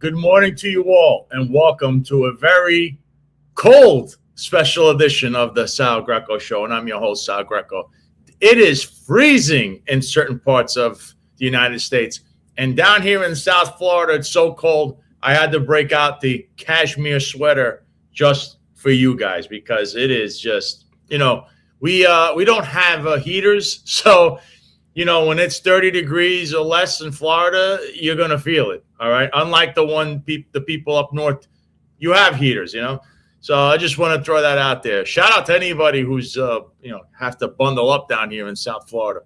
Good morning to you all, and welcome to a very cold special edition of the Sal Greco Show. And I'm your host, Sal Greco. It is freezing in certain parts of the United States. And down here in South Florida, it's so cold, I had to break out the cashmere sweater just for you guys because it is just, we don't have heaters. So, when it's 30 degrees or less in Florida, you're going to feel it. All right. Unlike the people up north, you have heaters, So I just want to throw that out there. Shout out to anybody who's, have to bundle up down here in South Florida.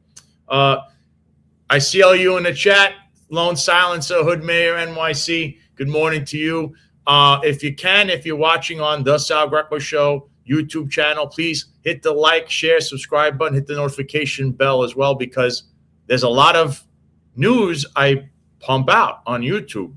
I see all you in the chat. Lone Silencer, Hood Mayor, NYC. Good morning to you. If you're watching on the Sal Greco Show YouTube channel, please hit the like, share, subscribe button, hit the notification bell as well, because there's a lot of news I pump out on YouTube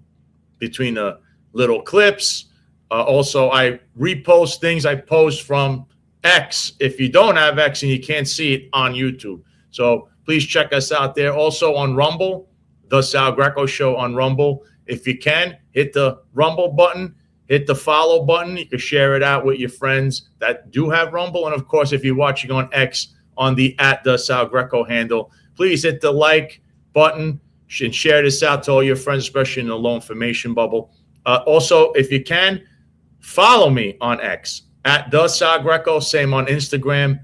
between the little clips. Also, I repost things I post from X if you don't have X and you can't see it on YouTube. So please check us out there. Also on Rumble, the Sal Greco Show on Rumble. If you can, hit the Rumble button. Hit the follow button. You can share it out with your friends that do have Rumble. And, of course, if you're watching on X on the @Sal Greco handle, please hit the like button and share this out to all your friends, especially in the low information bubble. Also, if you can, follow me on X @Sal Greco. Same on Instagram.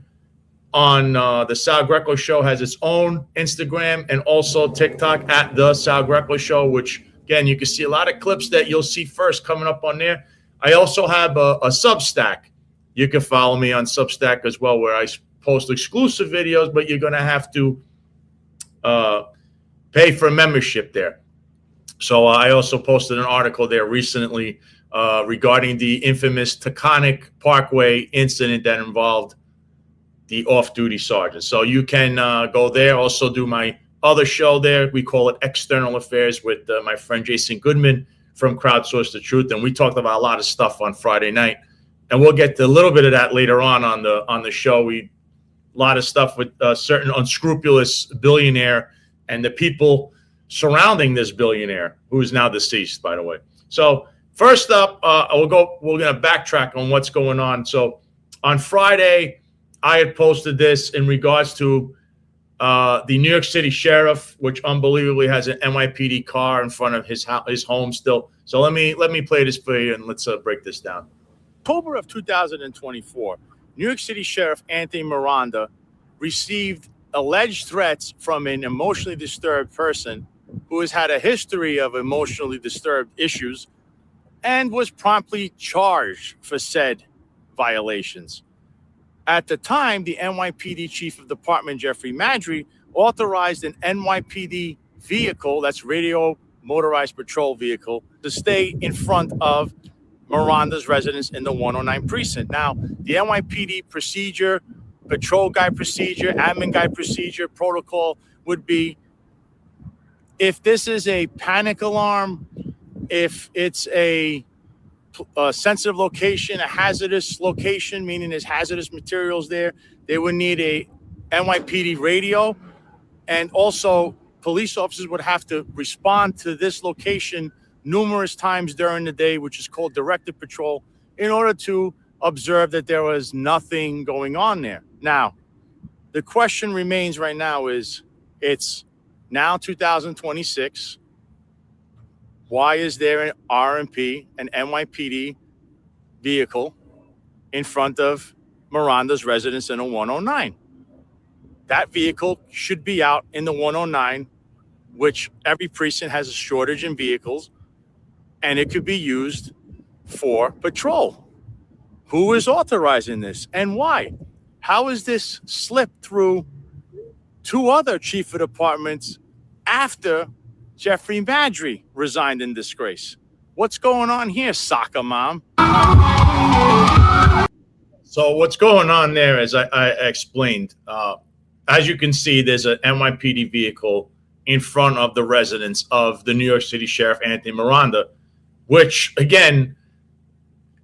On the Sal Greco Show has its own Instagram and also TikTok @The Sal Greco Show, which – again, you can see a lot of clips that you'll see first coming up on there. I also have a Substack. You can follow me on Substack as well, where I post exclusive videos, but you're going to have to pay for a membership there. So I also posted an article there recently regarding the infamous Taconic Parkway incident that involved the off-duty sergeant. So you can go there. Also do my other show there. We call it External Affairs with my friend Jason Goodman from Crowdsource the Truth. And we talked about a lot of stuff on Friday night. And we'll get to a little bit of that later on the show. A lot of stuff with a certain unscrupulous billionaire and the people surrounding this billionaire, who is now deceased, by the way. So first up, we're going to backtrack on what's going on. So on Friday, I had posted this in regards to the New York City sheriff, which unbelievably has an NYPD car in front of his home still. So let me play this for you and let's break this down. October of 2024, New York City Sheriff Anthony Miranda received alleged threats from an emotionally disturbed person who has had a history of emotionally disturbed issues and was promptly charged for said violations. At the time, the NYPD Chief of Department, Jeffrey Maddrey, authorized an NYPD vehicle, that's Radio Motorized Patrol Vehicle, to stay in front of Miranda's residence in the 109 precinct. Now, the NYPD procedure, patrol guy procedure, admin guy procedure, protocol would be, if this is a panic alarm, if it's a sensitive location, a hazardous location, meaning there's hazardous materials there, they would need a NYPD radio, and also police officers would have to respond to this location numerous times during the day, which is called directed patrol, in order to observe that there was nothing going on there. Now, the question remains right now is, it's now 2026. Why is there an RMP, an NYPD vehicle in front of Miranda's residence in a 109? That vehicle should be out in the 109, which every precinct has a shortage in vehicles, and it could be used for patrol. Who is authorizing this and why? How is this slipped through two other chief of departments after Jeffrey Maddrey resigned in disgrace? What's going on here, soccer mom? So what's going on there, as I explained, as you can see, there's an NYPD vehicle in front of the residence of the New York City Sheriff Anthony Miranda, which, again,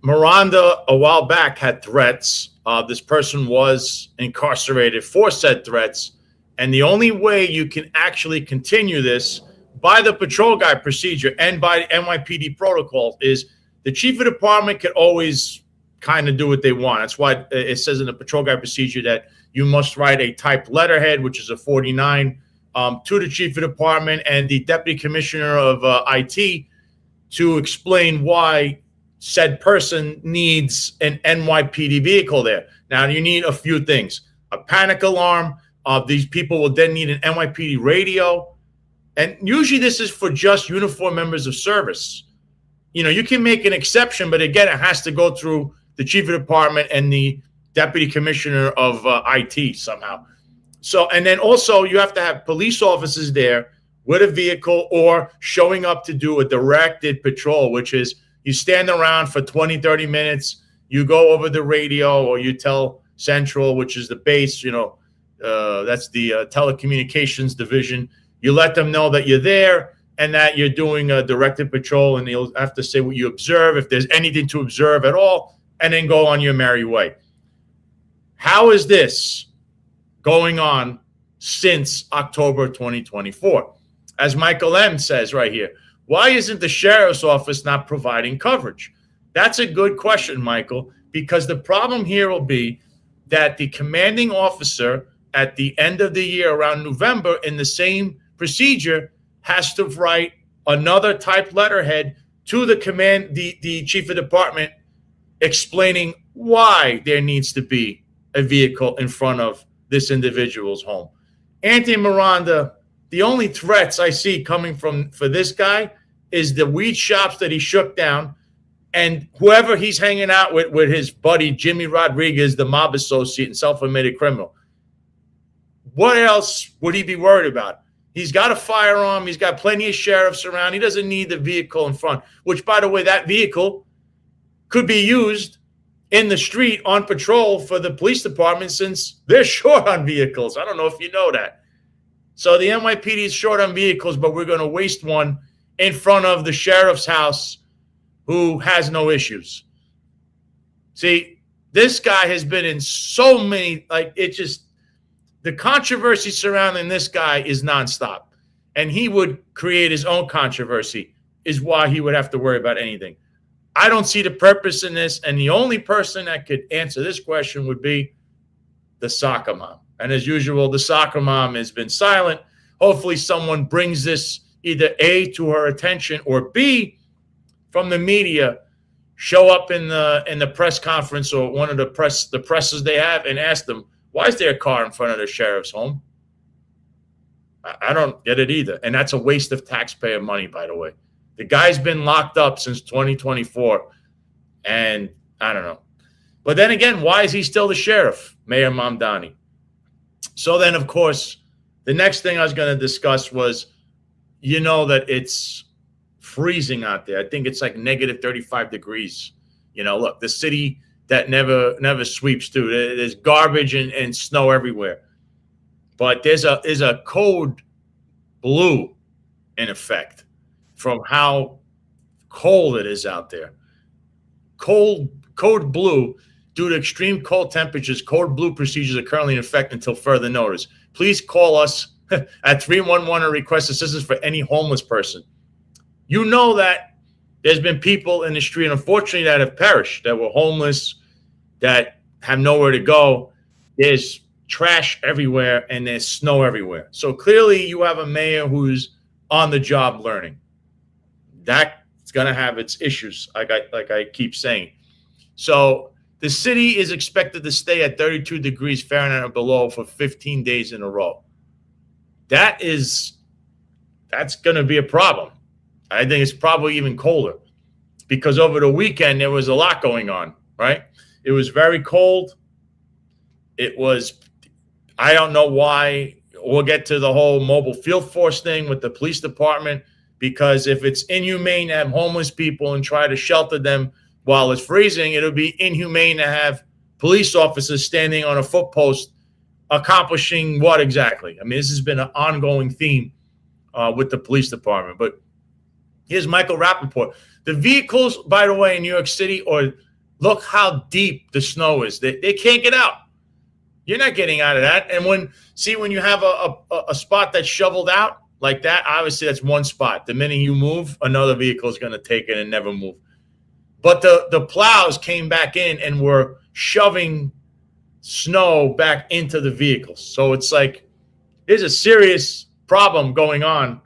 Miranda a while back had threats. This person was incarcerated for said threats. And the only way you can actually continue this by the patrol guy procedure and by NYPD protocol is the chief of department can always kind of do what they want. That's why it says in the patrol guy procedure that you must write a typed letterhead, which is a 49, to the chief of department and the deputy commissioner of IT to explain why said person needs an NYPD vehicle there. Now, you need a few things. A panic alarm. These people will then need an NYPD radio. And usually this is for just uniformed members of service. You know, you can make an exception, but again, it has to go through the chief of department and the deputy commissioner of IT somehow. So, and then also you have to have police officers there with a vehicle or showing up to do a directed patrol, which is you stand around for 20, 30 minutes, you go over the radio or you tell Central, which is the base, you know, that's the telecommunications division. You let them know that you're there and that you're doing a directed patrol, and you'll have to say what you observe, if there's anything to observe at all, and then go on your merry way. How is this going on since October 2024? As Michael M. says right here, why isn't the sheriff's office not providing coverage? That's a good question, Michael, because the problem here will be that the commanding officer at the end of the year, around November, in the same procedure, has to write another typed letterhead to the chief of department explaining why there needs to be a vehicle in front of this individual's home. Anthony Miranda, the only threats I see coming for this guy is the weed shops that he shook down and whoever he's hanging out with his buddy Jimmy Rodriguez, the mob associate and self-admitted criminal. What else would he be worried about? He's got a firearm. He's got plenty of sheriffs around. He doesn't need the vehicle in front, which, by the way, that vehicle could be used in the street on patrol for the police department since they're short on vehicles. I don't know if you know that. So the NYPD is short on vehicles, but we're going to waste one in front of the sheriff's house who has no issues. See, this guy has been in so many, the controversy surrounding this guy is nonstop. And he would create his own controversy, is why he would have to worry about anything. I don't see the purpose in this. And the only person that could answer this question would be the soccer mom. And as usual, the soccer mom has been silent. Hopefully someone brings this either A, to her attention, or B, from the media, show up in the press conference or one of the presses they have and ask them, why is there a car in front of the sheriff's home? I don't get it either. And that's a waste of taxpayer money, by the way. The guy's been locked up since 2024. And I don't know. But then again, why is he still the sheriff, Mayor Mamdani? So then, of course, the next thing I was going to discuss was, you know, that it's freezing out there. I think it's like negative 35 degrees. You know, look, the city that never sweeps too. There's garbage and snow everywhere. But there's a code blue in effect from how cold it is out there. Code blue, due to extreme cold temperatures, code blue procedures are currently in effect until further notice. Please call us at 311 or request assistance for any homeless person. You know that there's been people in the street, unfortunately, that have perished, that were homeless, that have nowhere to go. There's trash everywhere and there's snow everywhere. So clearly you have a mayor who's on the job learning. That's going to have its issues, like I keep saying. So the city is expected to stay at 32 degrees Fahrenheit or below for 15 days in a row. That's going to be a problem. I think it's probably even colder because over the weekend there was a lot going on, right? It was very cold. I don't know why. We'll get to the whole mobile field force thing with the police department, because if it's inhumane to have homeless people and try to shelter them while it's freezing, it'll be inhumane to have police officers standing on a foot post accomplishing what exactly? I mean, this has been an ongoing theme with the police department. But here's Michael Rappaport. The vehicles, by the way, in New York City, look how deep the snow is. They can't get out. You're not getting out of that. And when you have a spot that's shoveled out, like that, obviously that's one spot. The minute you move, another vehicle is going to take it and never move. But the plows came back in and were shoving snow back into the vehicles. So it's like there's a serious problem going on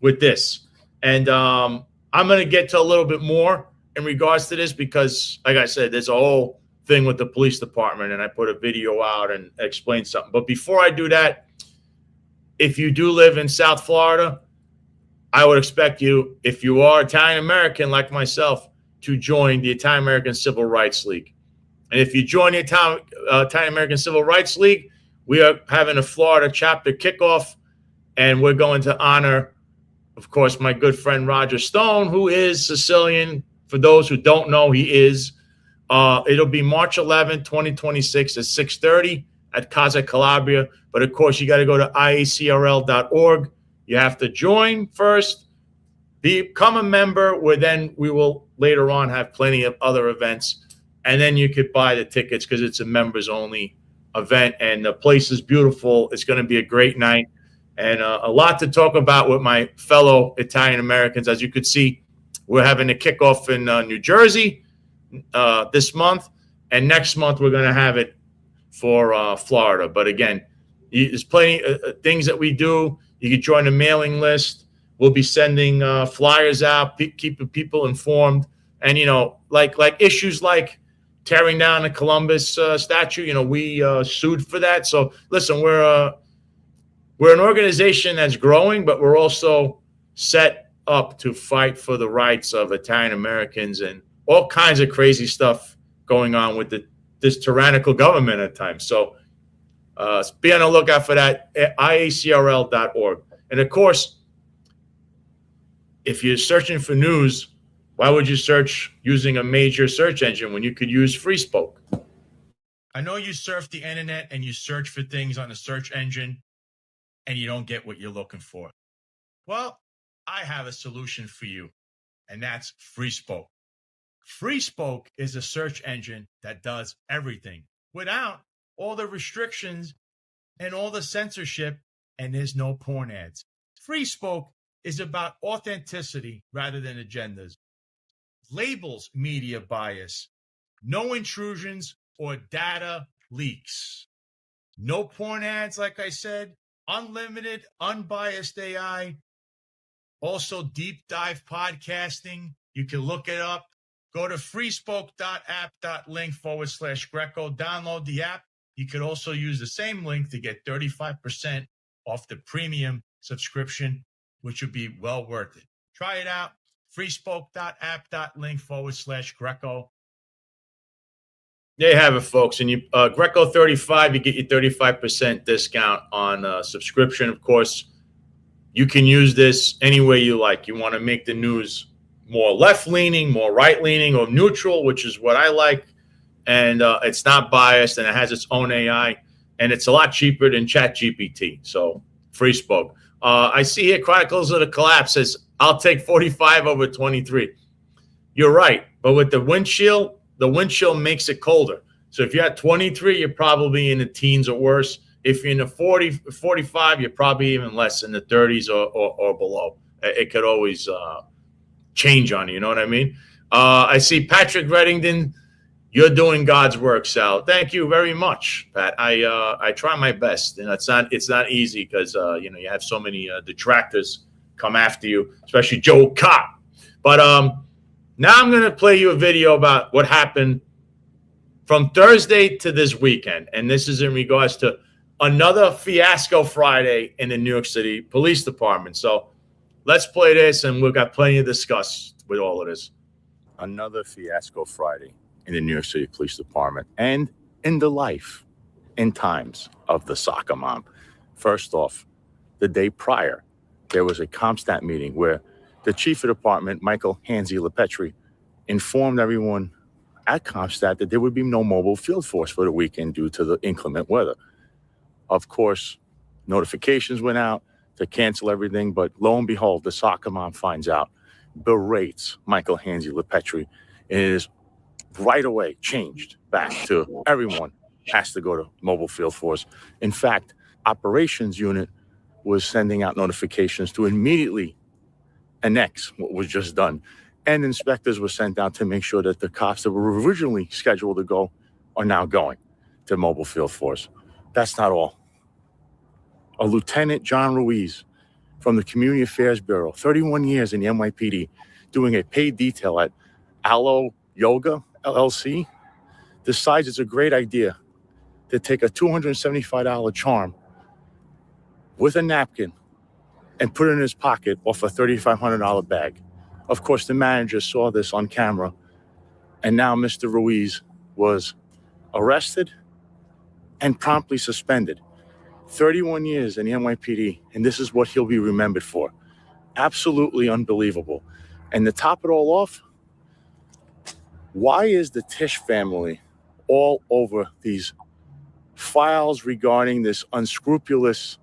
with this. And I'm going to get to a little bit more in regards to this because, like I said, there's a whole thing with the police department, and I put a video out and explained something. But before I do that, if you do live in South Florida, I would expect you, if you are Italian American like myself, to join the Italian American Civil Rights League. And if you join the Italian American Civil Rights League, we are having a Florida chapter kickoff, and we're going to honor, of course, my good friend Roger Stone, who is Sicilian. For those who don't know, he is. It'll be March 11, 2026 at 6:30 at Casa Calabria. But, of course, you got to go to iacrl.org. You have to join first, become a member, where then we will later on have plenty of other events. And then you could buy the tickets because it's a members-only event. And the place is beautiful. It's going to be a great night. And a lot to talk about with my fellow Italian Americans. As you could see, we're having a kickoff in New Jersey this month. And next month, we're going to have it for Florida. But again, there's plenty of things that we do. You can join the mailing list. We'll be sending flyers out, keeping people informed. And, you know, like issues like tearing down the Columbus statue, you know, we sued for that. So, listen, we're an organization that's growing, but we're also set up to fight for the rights of Italian Americans and all kinds of crazy stuff going on with this tyrannical government at times. So be on the lookout for that at iacrl.org. And, of course, if you're searching for news, why would you search using a major search engine when you could use FreeSpoke? I know you surf the internet and you search for things on a search engine and you don't get what you're looking for. Well, I have a solution for you, and that's FreeSpoke. FreeSpoke is a search engine that does everything without all the restrictions and all the censorship, and there's no porn ads. FreeSpoke is about authenticity rather than agendas. Labels media bias, no intrusions or data leaks. No porn ads, like I said, unlimited, unbiased AI. Also, deep dive podcasting. You can look it up. Go to freespoke.app.link/Greco. Download the app. You could also use the same link to get 35% off the premium subscription, which would be well worth it. Try it out. freespoke.app.link/Greco. There you have it, folks. And you Greco 35, you get your 35% discount on subscription. Of course, you can use this any way you like. You want to make the news more left-leaning, more right-leaning, or neutral, which is what I like. And it's not biased, and it has its own AI. And it's a lot cheaper than ChatGPT. So, FreeSpoke. I see here Chronicles of the Collapse says, I'll take 45 over 23. You're right. But with the windshield makes it colder. So if you're at 23, you're probably in the teens or worse. If you're in the 45, you're probably even less, in the 30s or below. It could always change on you. You know what I mean? I see Patrick Reddington. You're doing God's work, Sal. Thank you very much, Pat. I try my best, and it's not easy because you have so many detractors come after you, especially Joe Cott. But now I'm going to play you a video about what happened from Thursday to this weekend, and this is in regards to another fiasco Friday in the New York City Police Department. So let's play this, and we've got plenty to discuss with all of this. Another fiasco Friday in the New York City Police Department and in the life and times of the soccer mom. First off, the day prior, there was a CompStat meeting where the chief of department, Michael Hansi LePetri, informed everyone at CompStat that there would be no mobile field force for the weekend due to the inclement weather. Of course, notifications went out to cancel everything, but lo and behold, the soccer mom finds out, berates Michael Hansi LePetri, and it is right away changed back to everyone has to go to mobile field force. In fact, operations unit was sending out notifications to immediately annex what was just done. And inspectors were sent out to make sure that the cops that were originally scheduled to go are now going to mobile field force. That's not all. A Lieutenant John Ruiz from the Community Affairs Bureau, 31 years in the NYPD, doing a paid detail at Aloe Yoga LLC, decides it's a great idea to take a $275 charm with a napkin and put it in his pocket off a $3,500 bag. Of course, the manager saw this on camera, and now Mr. Ruiz was arrested and promptly suspended. 31 years in the NYPD, and this is what he'll be remembered for. Absolutely unbelievable. And to top it all off, why is the Tisch family all over these files regarding this unscrupulous,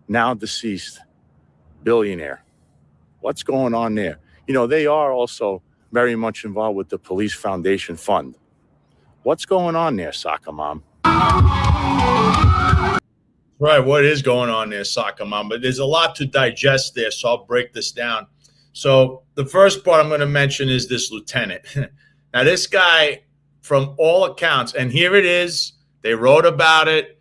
now deceased billionaire? What's going on there? You know, they are also very much involved with the Police Foundation Fund. What's going on there, Soccer Mom? Right, what is going on there, Soccer Mom? But there's a lot to digest there, so I'll break this down. So the first part I'm going to mention is this lieutenant. Now, this guy, from all accounts, and here it is, they wrote about it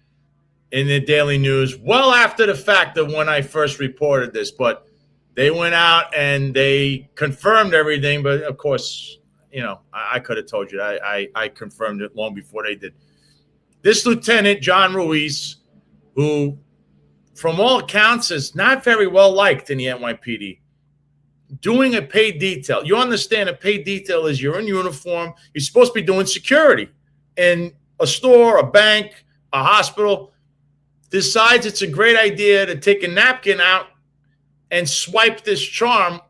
in the Daily News well after the fact of when I first reported this, but they went out and they confirmed everything. But of course, you know, I could have told you. I confirmed it long before they did. This Lieutenant John Ruiz, who from all accounts is not very well liked in the NYPD, doing a paid detail. You understand a paid detail is you're in uniform. You're supposed to be doing security in a store, a bank, a hospital. Decides it's a great idea to take a napkin out and swipe this charm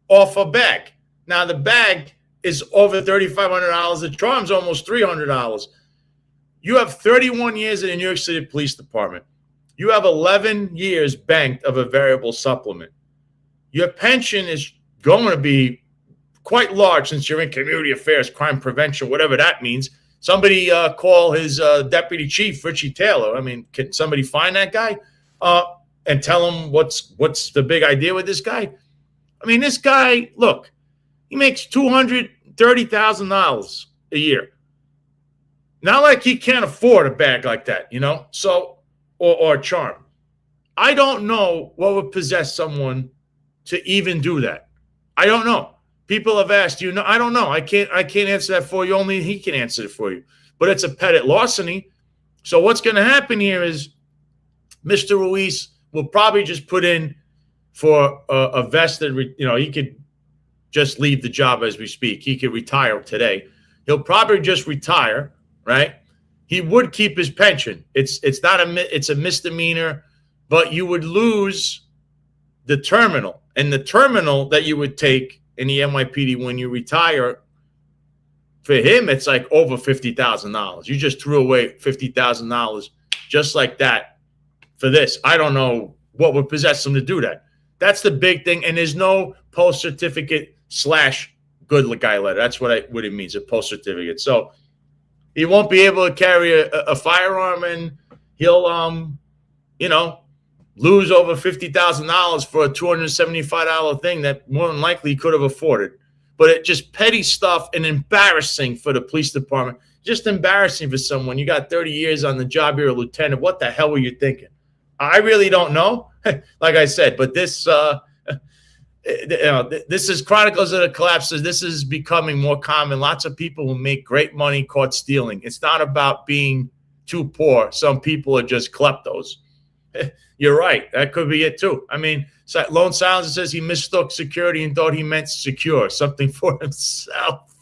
off a bag. Now, the bag is over $3,500. The charm's almost $300. You have 31 years in the New York City Police Department. You have 11 years banked of a variable supplement. Your pension is going to be quite large since you're in community affairs, crime prevention, whatever that means. Somebody call his deputy chief, Richie Taylor. I mean, can somebody find that guy and tell him what's the big idea with this guy? I mean, this guy, look, he makes $230,000 a year. Not like he can't afford a bag like that, you know, so or a charm. I don't know what would possess someone to even do that. I don't know. People have asked, you know, I don't know. I can't answer that for you. Only he can answer it for you. But it's a petty larceny. So what's going to happen here is Mr. Ruiz will probably just put in for a vested, you know, he could just leave the job as we speak. He could retire today. He'll probably just retire. Right? He would keep his pension. It's a misdemeanor, but you would lose the terminal. And the terminal that you would take in the NYPD when you retire, for him, it's like over $50,000. You just threw away $50,000 just like that for this. I don't know what would possess him to do that. That's the big thing. And there's no post certificate / good guy letter. That's what it means, a post certificate. So he won't be able to carry a firearm, and he'll, you know, lose over $50,000 for a $275 thing that more than likely he could have afforded. But it just petty stuff and embarrassing for the police department. Just embarrassing for someone. You got 30 years on the job. You're a lieutenant. What the hell were you thinking? I really don't know. Like I said, but this, this is Chronicles of the Collapses. This is becoming more common. Lots of people who make great money caught stealing. It's not about being too poor. Some people are just kleptos. You're right. That could be it too. I mean, Lone Silencer says he mistook security and thought he meant secure something for himself.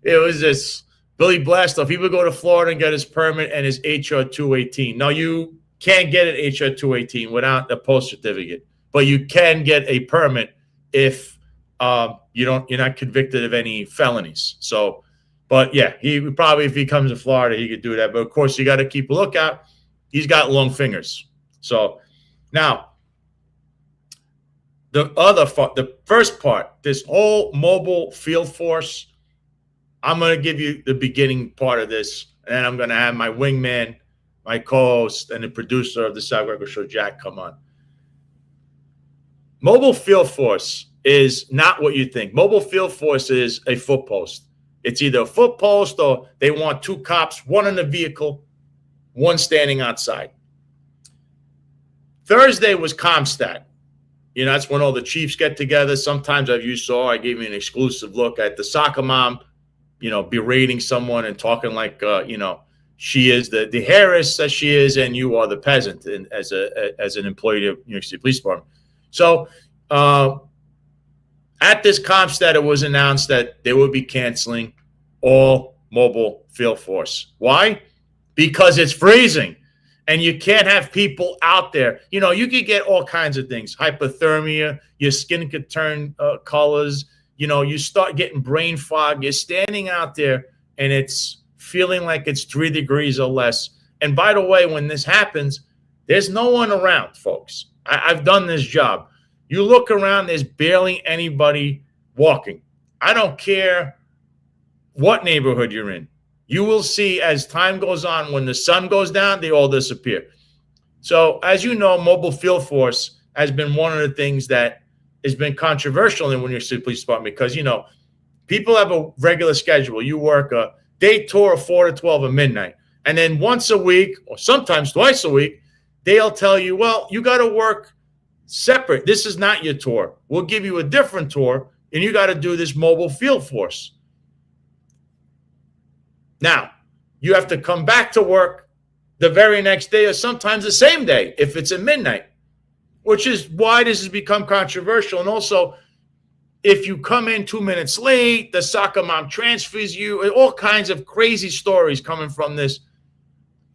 It was this Billy Blastoff. He would go to Florida and get his permit and his HR 218. No, you can't get an HR 218 without a post certificate, but you can get a permit if you're not convicted of any felonies. So, but yeah, he would probably, if he comes to Florida, he could do that. But of course, you got to keep a lookout. He's got long fingers. So now, the first part, this whole mobile field force, I'm going to give you the beginning part of this, and then I'm going to have my wingman, my co-host and the producer of the Sal Greco Show, Jack, come on. Mobile field force is not what you think. Mobile field force is a foot post. It's either a foot post or they want 2 cops, 1 in the vehicle, 1 standing outside. Thursday was Comstat. You know, that's when all the chiefs get together. Sometimes, as you saw, I gave you an exclusive look at the soccer mom, you know, berating someone and talking like, you know, she is the heiress as she is, and you are the peasant and as an employee of New York City Police Department. So at this Comstat, it was announced that they would be canceling all mobile field force. Why? Because it's freezing. And you can't have people out there. You know, you could get all kinds of things. Hypothermia, your skin could turn colors. You know, you start getting brain fog. You're standing out there and it's feeling like it's 3 degrees or less. And by the way, when this happens, there's no one around, folks. I've done this job. You look around, there's barely anybody walking. I don't care what neighborhood you're in. You will see as time goes on, when the sun goes down, they all disappear. So as you know, mobile field force has been one of the things that has been controversial in the New York City Police Department because, you know, people have a regular schedule. You work a day tour of 4 to 12 at midnight. And then once a week or sometimes twice a week, they'll tell you, well, you got to work separate. This is not your tour. We'll give you a different tour, and you got to do this mobile field force. Now, you have to come back to work the very next day or sometimes the same day if it's at midnight, which is why this has become controversial. And also, if you come in 2 minutes late, the soccer mom transfers you, all kinds of crazy stories coming from this.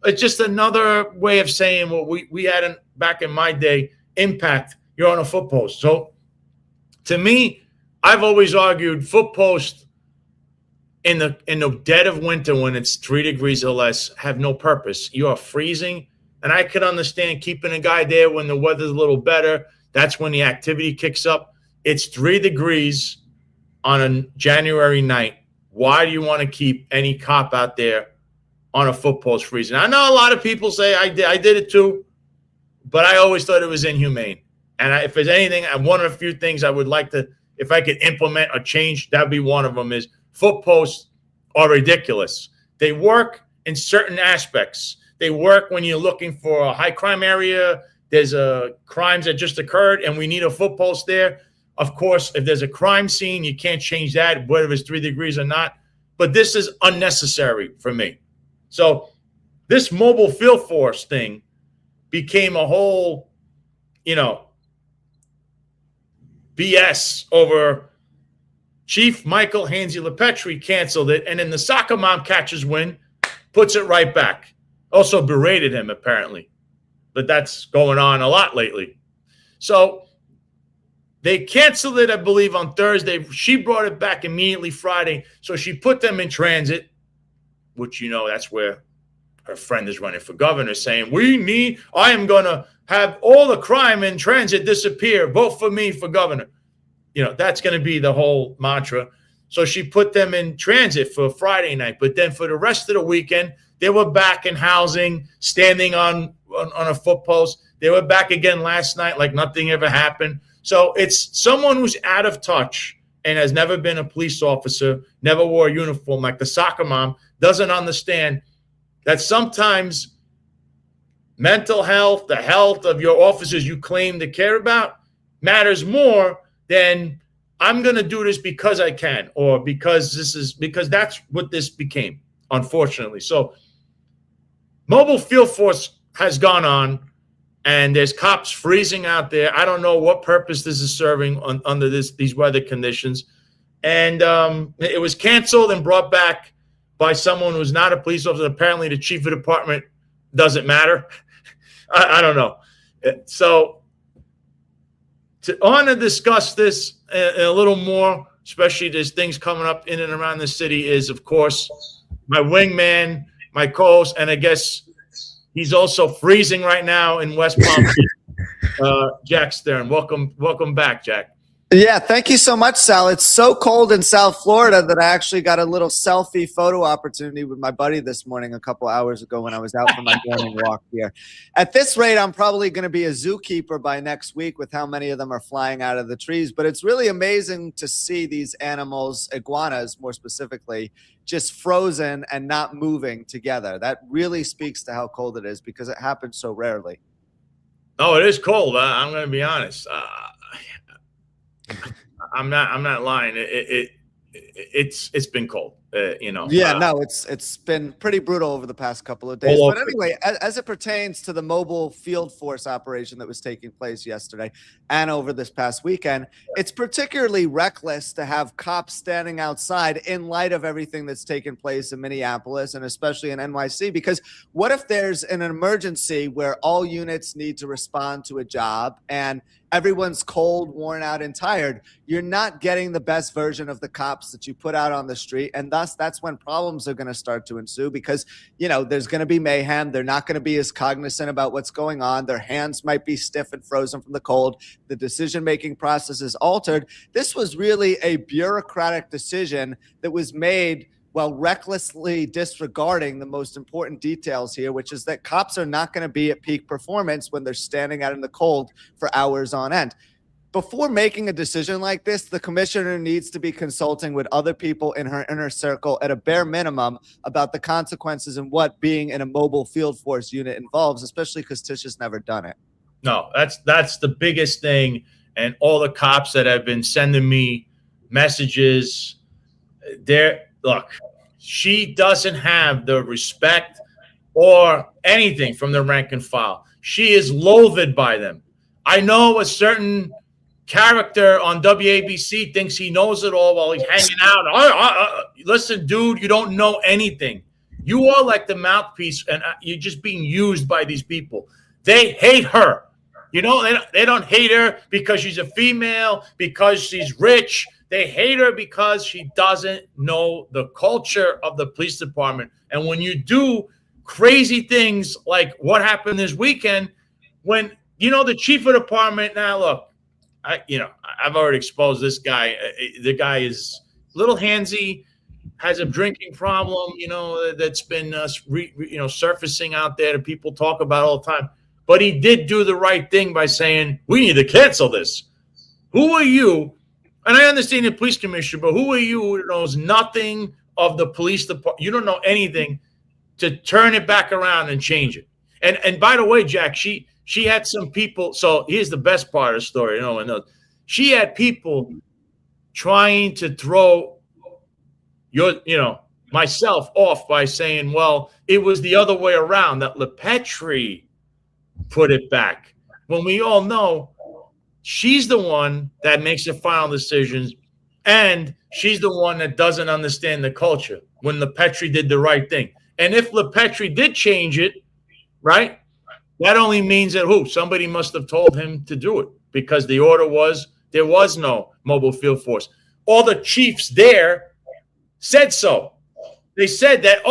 It's just another way of saying what we had back in my day, impact. You're on a foot post. So to me, I've always argued foot post in the dead of winter when it's 3 degrees or less have no purpose. You are freezing. And I could understand keeping a guy there when the weather's a little better. That's when the activity kicks up. It's 3 degrees on a January night. Why do you want to keep any cop out there on a foot post freezing? I know a lot of people say I did it too, but I always thought it was inhumane. And if there's anything, one of the few things I would like to, if I could implement or change, that'd be one of them is foot posts are ridiculous. They work in certain aspects. They work when you're looking for a high crime area. There's crimes that just occurred and we need a foot post there. Of course, if there's a crime scene, you can't change that, whether it's 3 degrees or not. But this is unnecessary for me. So this mobile field force thing became a whole, you know, BS over Chief Michael Hansi LePetri canceled it, and then the soccer mom catches wind, puts it right back. Also berated him, apparently. But that's going on a lot lately. So they canceled it, I believe, on Thursday. She brought it back immediately Friday. So she put them in transit, which, you know, that's where her friend is running for governor, saying, I am going to have all the crime in transit disappear. Vote for me for governor. You know, that's going to be the whole mantra. So she put them in transit for Friday night. But then for the rest of the weekend, they were back in housing, standing on a foot post. They were back again last night like nothing ever happened. So it's someone who's out of touch and has never been a police officer, never wore a uniform like the soccer mom, doesn't understand that sometimes mental health, the health of your officers you claim to care about, matters more than I'm going to do this because I can, or because that's what this became, unfortunately. So mobile field force has gone on, and there's cops freezing out there. I don't know what purpose this is serving under these weather conditions. And it was canceled and brought back by someone who's not a police officer. Apparently the chief of the department doesn't matter. I don't know. So to discuss this a little more, especially there's things coming up in and around the city, is, of course, my wingman, my co-host, and I guess he's also freezing right now in West Palm Beach, Jack Stern. Welcome back, Jack. Yeah, thank you so much, Sal. It's so cold in South Florida that I actually got a little selfie photo opportunity with my buddy this morning a couple hours ago when I was out for my morning walk here. At this rate, I'm probably going to be a zookeeper by next week with how many of them are flying out of the trees. But it's really amazing to see these animals, iguanas more specifically, just frozen and not moving together. That really speaks to how cold it is because it happens so rarely. Oh, it is cold. I'm going to be honest. I'm not lying. It's been cold. Yeah, no, it's been pretty brutal over the past couple of days. But anyway, as it pertains to the mobile field force operation that was taking place yesterday and over this past weekend, it's particularly reckless to have cops standing outside in light of everything that's taken place in Minneapolis and especially in NYC. Because what if there's an emergency where all units need to respond to a job and everyone's cold, worn out, and tired? You're not getting the best version of the cops that you put out on the street. And thus, that's when problems are going to start to ensue because, there's going to be mayhem. They're not going to be as cognizant about what's going on. Their hands might be stiff and frozen from the cold. The decision-making process is altered. This was really a bureaucratic decision that was made while recklessly disregarding the most important details here, which is that cops are not going to be at peak performance when they're standing out in the cold for hours on end. Before making a decision like this, the commissioner needs to be consulting with other people in her inner circle at a bare minimum about the consequences and what being in a mobile field force unit involves, especially because Tisch has never done it. No, that's the biggest thing. And all the cops that have been sending me messages, look, she doesn't have the respect or anything from the rank and file. She is loathed by them. I know a certain character on WABC thinks he knows it all while he's hanging out. Listen, dude, you don't know anything. You are like the mouthpiece, and you're just being used by these people. They hate her. They don't hate her because she's a female, because she's rich. They hate her because she doesn't know the culture of the police department. And when you do crazy things like what happened this weekend, when, the chief of the department, now look, I've already exposed this guy. The guy is a little handsy, has a drinking problem, that's been, surfacing out there that people talk about all the time. But he did do the right thing by saying, we need to cancel this. Who are you? And I understand the police commissioner, but who are you who knows nothing of the police department? You don't know anything to turn it back around and change it. And by the way, Jack, she had some people. So here's the best part of the story. She had people trying to throw myself off by saying, well, it was the other way around, that LePetri put it back. When we all know she's the one that makes the final decisions, and she's the one that doesn't understand the culture when LePetri did the right thing. And if LePetri did change it, right, that only means that somebody must have told him to do it, because the order was there was no mobile field force. All the chiefs there said so. They said that,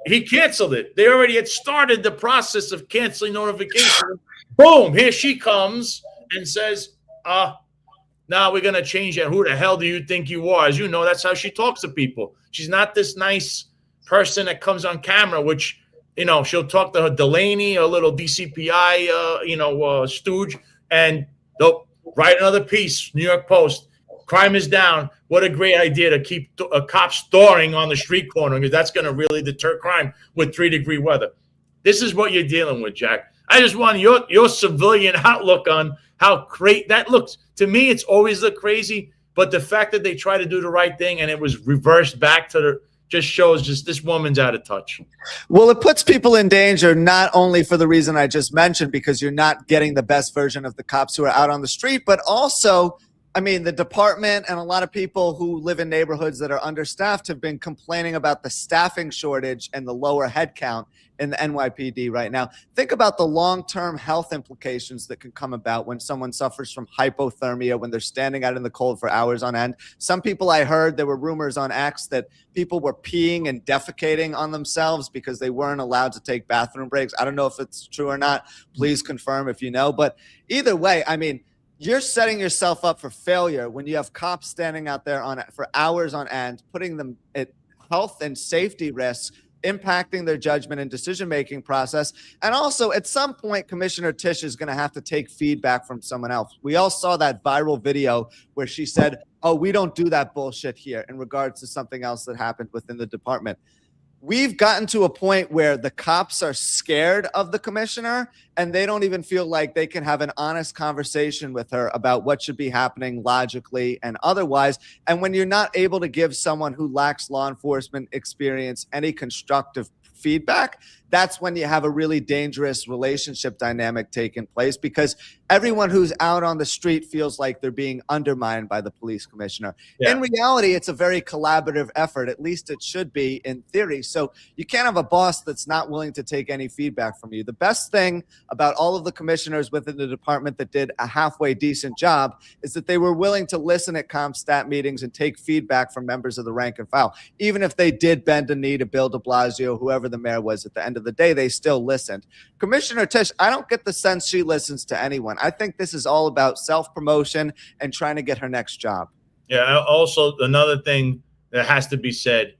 he canceled it. They already had started the process of canceling notification. Boom, here she comes and says, now we're going to change it. Who the hell do you think you are? As you know, that's how she talks to people. She's not this nice person that comes on camera, which, she'll talk to her Delaney, a little DCPI, stooge, and they'll write another piece, New York Post. Crime is down. What a great idea to keep a cop storing on the street corner, because that's going to really deter crime with 3-degree weather. This is what you're dealing with, Jack. I just want your civilian outlook on how great that looks. To me, it's always looked crazy, but the fact that they try to do the right thing and it was reversed back to just shows this woman's out of touch. Well, it puts people in danger, not only for the reason I just mentioned, because you're not getting the best version of the cops who are out on the street, but also, the department and a lot of people who live in neighborhoods that are understaffed have been complaining about the staffing shortage and the lower headcount in the NYPD right now. Think about the long-term health implications that can come about when someone suffers from hypothermia, when they're standing out in the cold for hours on end. Some people, I heard, there were rumors on X that people were peeing and defecating on themselves because they weren't allowed to take bathroom breaks. I don't know if it's true or not. Please confirm if you know. But either way, you're setting yourself up for failure when you have cops standing out there for hours on end, putting them at health and safety risks, impacting their judgment and decision-making process. And also, at some point, Commissioner Tisch is going to have to take feedback from someone else. We all saw that viral video where she said, "Oh, we don't do that bullshit here," in regards to something else that happened within the department. We've gotten to a point where the cops are scared of the commissioner, and they don't even feel like they can have an honest conversation with her about what should be happening logically and otherwise. And when you're not able to give someone who lacks law enforcement experience any constructive feedback, that's when you have a really dangerous relationship dynamic taking place, because everyone who's out on the street feels like they're being undermined by the police commissioner. Yeah. In reality, it's a very collaborative effort. At least it should be in theory. So you can't have a boss that's not willing to take any feedback from you. The best thing about all of the commissioners within the department that did a halfway decent job is that they were willing to listen at ComStat meetings and take feedback from members of the rank and file. Even if they did bend a knee to Bill de Blasio, whoever the mayor was at the end of the day, they still listened. Commissioner Tisch, I don't get the sense she listens to anyone. I think this is all about self-promotion and trying to get her next job. Yeah, also another thing that has to be said,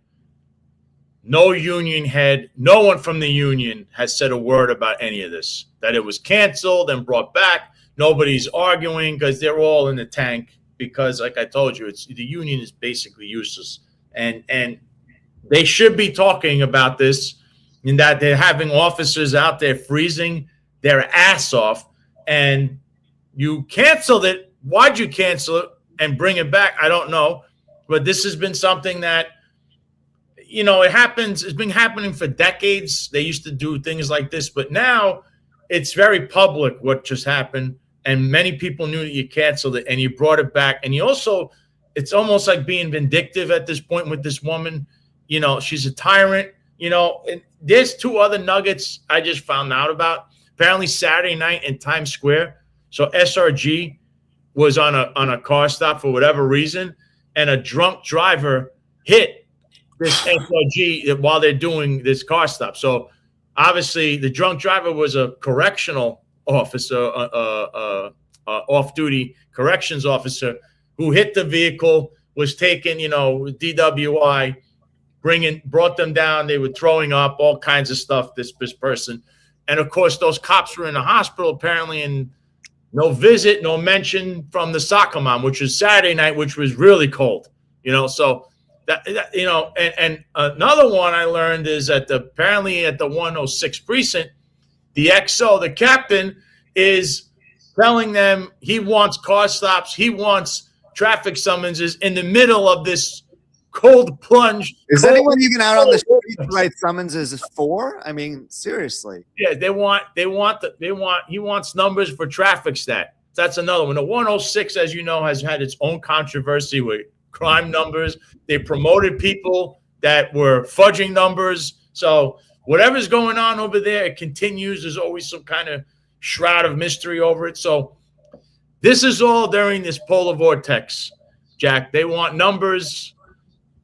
no union head, no one from the union has said a word about any of this, that it was canceled and brought back. Nobody's arguing because they're all in the tank, because like I told you, the union is basically useless. And they should be talking about this, in that they're having officers out there freezing their ass off, and you canceled it. Why'd you cancel it and bring it back? I don't know. But this has been something that, you know, it happens. It's been happening for decades. They used to do things like this, but now it's very public what just happened. And many people knew that you canceled it and you brought it back. And you also, it's almost like being vindictive at this point with this woman. You know, she's a tyrant. You know, and there's two other nuggets I just found out about. Apparently Saturday night in Times Square. So SRG was on a car stop for whatever reason, and a drunk driver hit this SRG while they're doing this car stop. So obviously the drunk driver was a correctional officer, off-duty corrections officer, who hit the vehicle, was taken, you know, DWI, brought them down. They were throwing up, all kinds of stuff, this person. And of course, those cops were in the hospital apparently, and no visit, no mention from the soccer mom, which was Saturday night, which was really cold, you know. So that you know, and another one I learned is that apparently at the 106 precinct, the XO, the captain, is telling them he wants car stops, he wants traffic summonses in the middle of this cold plunge. Is anyone even out on the street to write summonses for? I mean, seriously. Yeah, he wants numbers for traffic stat. That's another one. The 106, as you know, has had its own controversy with crime numbers. They promoted people that were fudging numbers. So whatever's going on over there, it continues. There's always some kind of shroud of mystery over it. So this is all during this polar vortex, Jack. They want numbers.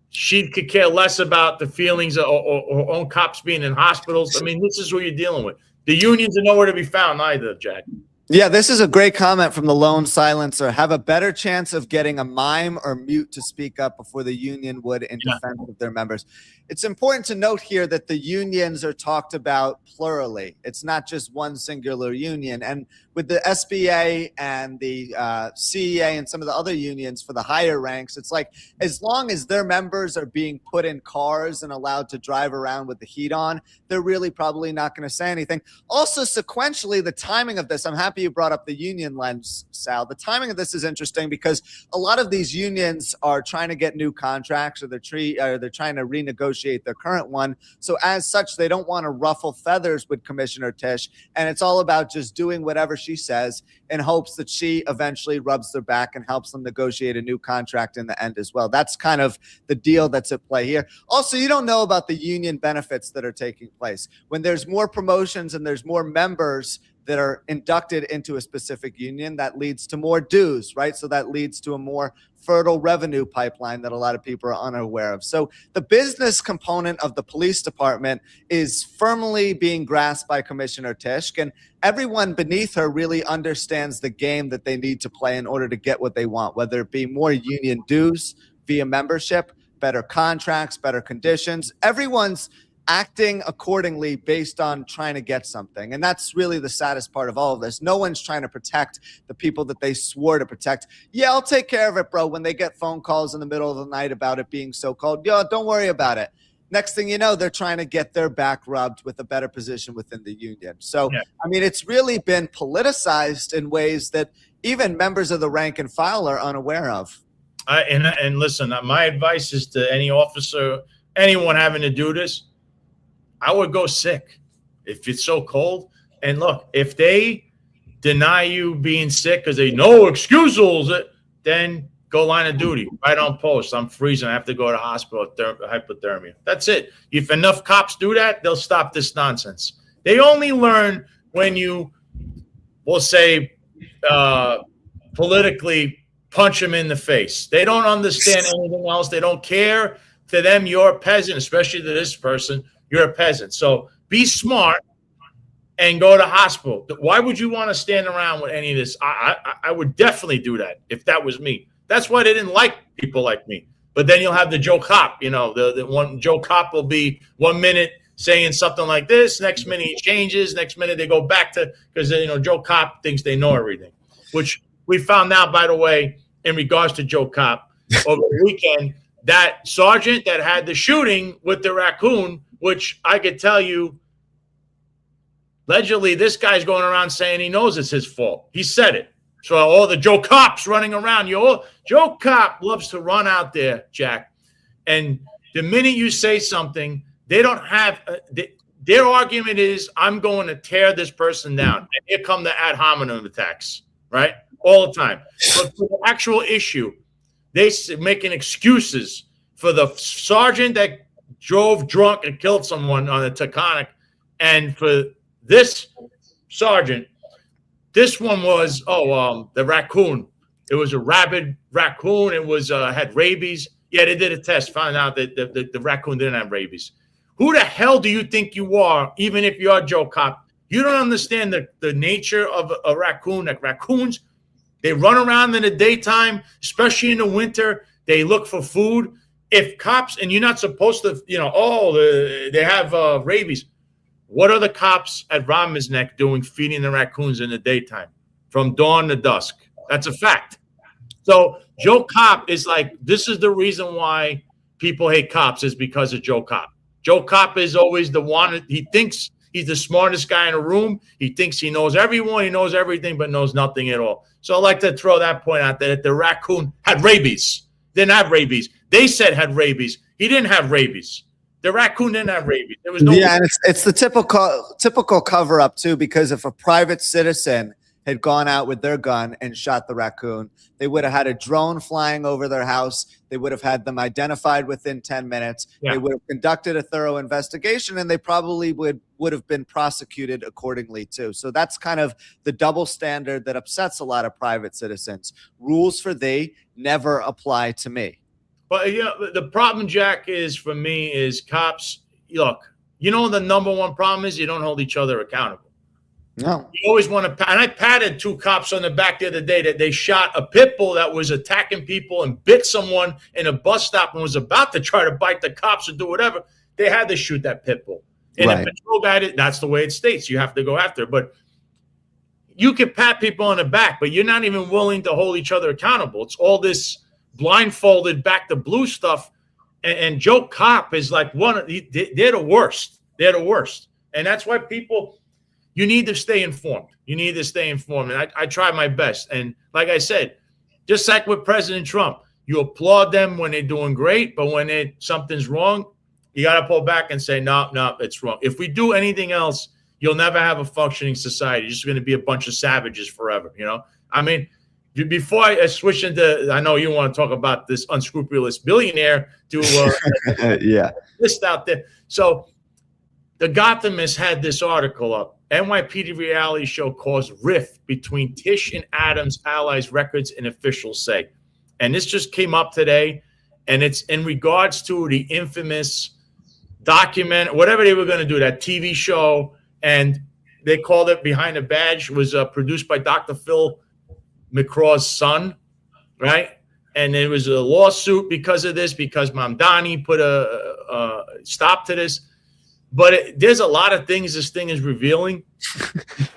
She could care less about the feelings or own cops being in hospitals. I mean, this is what you're dealing with. The unions are nowhere to be found either, Jack. Yeah, this is a great comment from the lone silencer. Have a better chance of getting a mime or mute to speak up before the union would in defense of their members. It's important to note here that the unions are talked about plurally. It's not just one singular union. And with the SBA and the CEA and some of the other unions for the higher ranks, it's like, as long as their members are being put in cars and allowed to drive around with the heat on, they're really probably not going to say anything. Also, sequentially, the timing of this, I'm happy you brought up the union lens, Sal. The timing of this is interesting because a lot of these unions are trying to get new contracts, or they're trying to renegotiate their current one. So as such, they don't want to ruffle feathers with Commissioner Tisch, and it's all about just doing whatever she says in hopes that she eventually rubs their back and helps them negotiate a new contract in the end as well. That's kind of the deal that's at play here. Also, you don't know about the union benefits that are taking place. When there's more promotions and there's more members, that are inducted into a specific union, that leads to more dues, right? So that leads to a more fertile revenue pipeline that a lot of people are unaware of. So the business component of the police department is firmly being grasped by Commissioner Tisch, and everyone beneath her really understands the game that they need to play in order to get what they want, whether it be more union dues via membership, better contracts, better conditions. Everyone's acting accordingly based on trying to get something. And that's really the saddest part of all of this. No one's trying to protect the people that they swore to protect. Yeah, I'll take care of it, bro. When they get phone calls in the middle of the night about it being so-called, yo, don't worry about it. Next thing you know, they're trying to get their back rubbed with a better position within the union. So, yeah. I mean, it's really been politicized in ways that even members of the rank and file are unaware of. And listen, my advice is to any officer, anyone having to do this, I would go sick if it's so cold. And look, if they deny you being sick because they no excusals, then go line of duty, right on post. I'm freezing. I have to go to hospital, hypothermia. That's it. If enough cops do that, they'll stop this nonsense. They only learn when you, we'll say, politically punch them in the face. They don't understand anything else. They don't care. To them, you're a peasant, especially to this person. You're a peasant. So be smart and go to hospital. Why would you want to stand around with any of this? I would definitely do that if that was me. That's why they didn't like people like me. But then you'll have the Joe Cop. You know, the one Joe Cop will be 1 minute saying something like this. Next minute he changes. Next minute they go back to, because, you know, Joe Cop thinks they know everything, which we found out, by the way, in regards to Joe Cop over the weekend, that sergeant that had the shooting with the raccoon, which I could tell you, allegedly, this guy's going around saying he knows it's his fault. He said it. So all the Joe Cops running around, Joe Cop loves to run out there, Jack. And the minute you say something, they don't have their argument is, I'm going to tear this person down. And here come the ad hominem attacks, right? All the time. But for the actual issue, they making excuses for the sergeant that drove drunk and killed someone on the Taconic, and for this sergeant, this one was the raccoon. It was a rabid raccoon. It was had rabies. Yeah, they did a test, found out that the raccoon didn't have rabies. Who the hell do you think you are? Even if you're Joe Cop, you don't understand the nature of a raccoon. Like raccoons, they run around in the daytime, especially in the winter. They look for food. If cops, and you're not supposed to, you know, they have rabies. What are the cops at Rodman's Neck doing feeding the raccoons in the daytime from dawn to dusk? That's a fact. So Joe Cop is like, this is the reason why people hate cops, is because of Joe Cop. Joe Cop is always the one. He thinks he's the smartest guy in the room. He thinks he knows everyone. He knows everything, but knows nothing at all. So I like to throw that point out there, that the raccoon had rabies. Didn't have rabies. They said had rabies. He didn't have rabies. The raccoon didn't have rabies. There was no. Yeah, and it's the typical cover up too, because if a private citizen had gone out with their gun and shot the raccoon, they would have had a drone flying over their house. They would have had them identified within 10 minutes. Yeah. They would have conducted a thorough investigation, and they probably would have been prosecuted accordingly too. So that's kind of the double standard that upsets a lot of private citizens. Rules for thee never apply to me. But yeah, the problem, Jack, is for me is cops. Look, you know the number one problem is you don't hold each other accountable. No, you always want to. And I patted 2 cops on the back the other day that they shot a pit bull that was attacking people and bit someone in a bus stop and was about to try to bite the cops or do whatever. They had to shoot that pit bull. And the patrol guy, that's the way it states. You have to go after it. But you can pat people on the back, but you're not even willing to hold each other accountable. It's all this blindfolded back to blue stuff. And Joe Cop is like they're the worst. They're the worst. And that's why people, you need to stay informed. You need to stay informed. And I try my best. And like I said, just like with President Trump, you applaud them when they're doing great, but when something's wrong, you got to pull back and say, no, it's wrong. If we do anything else, you'll never have a functioning society. You're just going to be a bunch of savages forever, you know? I mean, before I switch into, I know you want to talk about this unscrupulous billionaire to yeah, list out there. So the Gothamist had this article up, NYPD reality show caused rift between Tisch and Adams' allies, records and officials say. And this just came up today, and it's in regards to the infamous document, whatever they were going to do, that TV show, and they called it Behind the Badge. It was produced by Dr. Phil McCraw's son, right? And there was a lawsuit because of this, because Mamdani put a stop to this. But there's a lot of things this thing is revealing.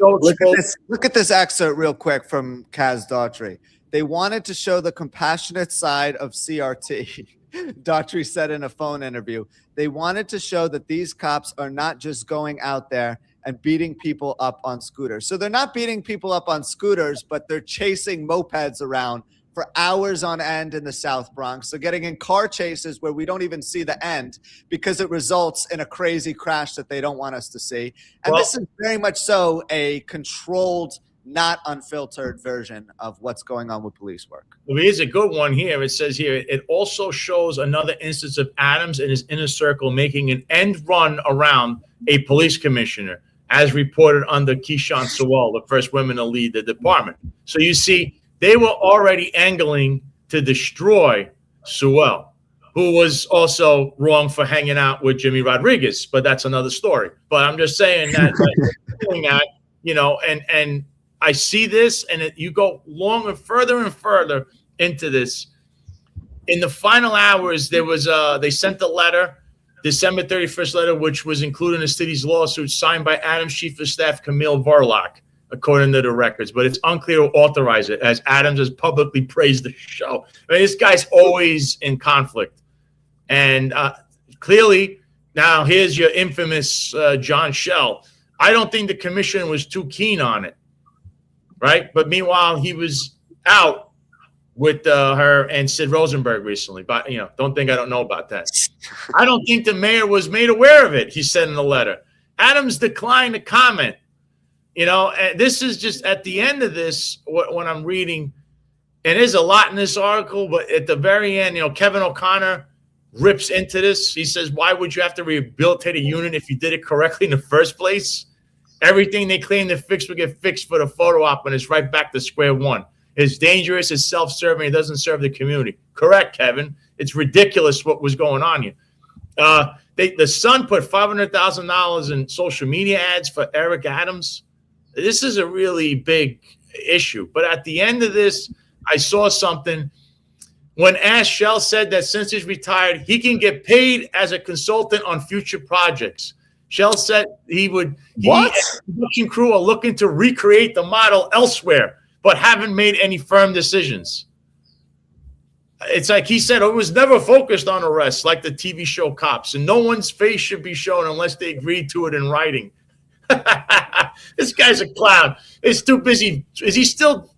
Look at this excerpt real quick from Kaz Daughtry. They wanted to show the compassionate side of CRT. Daughtry said in a phone interview, they wanted to show that these cops are not just going out there and beating people up on scooters. So they're not beating people up on scooters, but they're chasing mopeds around for hours on end in the South Bronx. They're getting in car chases where we don't even see the end because it results in a crazy crash that they don't want us to see. And this is very much so a controlled, not unfiltered version of what's going on with police work. Well, here's a good one here. It says here, it also shows another instance of Adams and his inner circle making an end run around a police commissioner, as reported under Keyshawn Sewell, the first woman to lead the department. So you see, they were already angling to destroy Sewell, who was also wrong for hanging out with Jimmy Rodriguez, but that's another story. But I'm just saying that, you know, and I see this, and you go longer, further and further into this. In the final hours, there was they sent a letter, December 31st letter, which was included in the city's lawsuit, signed by Adams' chief of staff, Camille Verloc, according to the records. But it's unclear who authorized it, as Adams has publicly praised the show. I mean, this guy's always in conflict. And clearly, now here's your infamous John Schell. I don't think the commissioner was too keen on it, right? But meanwhile, he was out with her and Sid Rosenberg recently. But, you know, don't think I don't know about that. I don't think the mayor was made aware of it, he said in the letter. Adams declined to comment. You know, and this is just at the end of this, when I'm reading, and there's a lot in this article, but at the very end, you know, Kevin O'Connor rips into this. He says, why would you have to rehabilitate a unit if you did it correctly in the first place? Everything they claim to fix will get fixed for the photo op, and it's right back to square one. It's dangerous, it's self-serving, it doesn't serve the community. Correct, Kevin. It's ridiculous what was going on here. The Sun put $500,000 in social media ads for Eric Adams. This is a really big issue. But at the end of this, I saw something. When Ash Shell said that since he's retired, he can get paid as a consultant on future projects. Shell said he and the production crew are looking to recreate the model elsewhere, but haven't made any firm decisions. It's like he said, it was never focused on arrests like the TV show Cops, and no one's face should be shown unless they agreed to it in writing. This guy's a clown. He's too busy. Is he still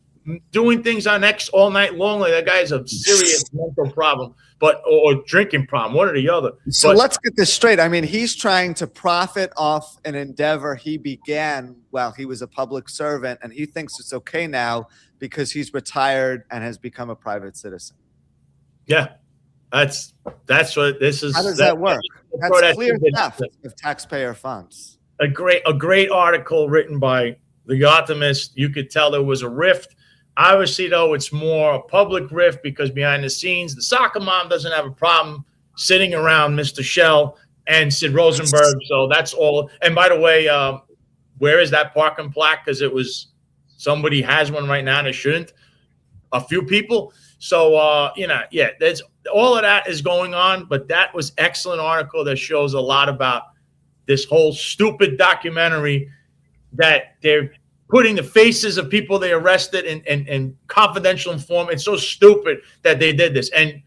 doing things on X all night long? Like, that guy's a serious mental problem, or drinking problem, one or the other. So let's get this straight. I mean, he's trying to profit off an endeavor he began while he was a public servant, and he thinks it's okay now because he's retired and has become a private citizen. Yeah, that's what this is. How does that work? That's clear theft of taxpayer funds. A great article written by The Optimist. You could tell there was a rift. Obviously, though, it's more a public rift because behind the scenes, the soccer mom doesn't have a problem sitting around Mr. Shell and Sid Rosenberg. So that's all. And by the way, where is that parking plaque? Because it was somebody has one right now that shouldn't. A few people. So, there's all of that is going on. But that was excellent article that shows a lot about this whole stupid documentary that they're putting the faces of people they arrested in confidential informant. It's so stupid that they did this. And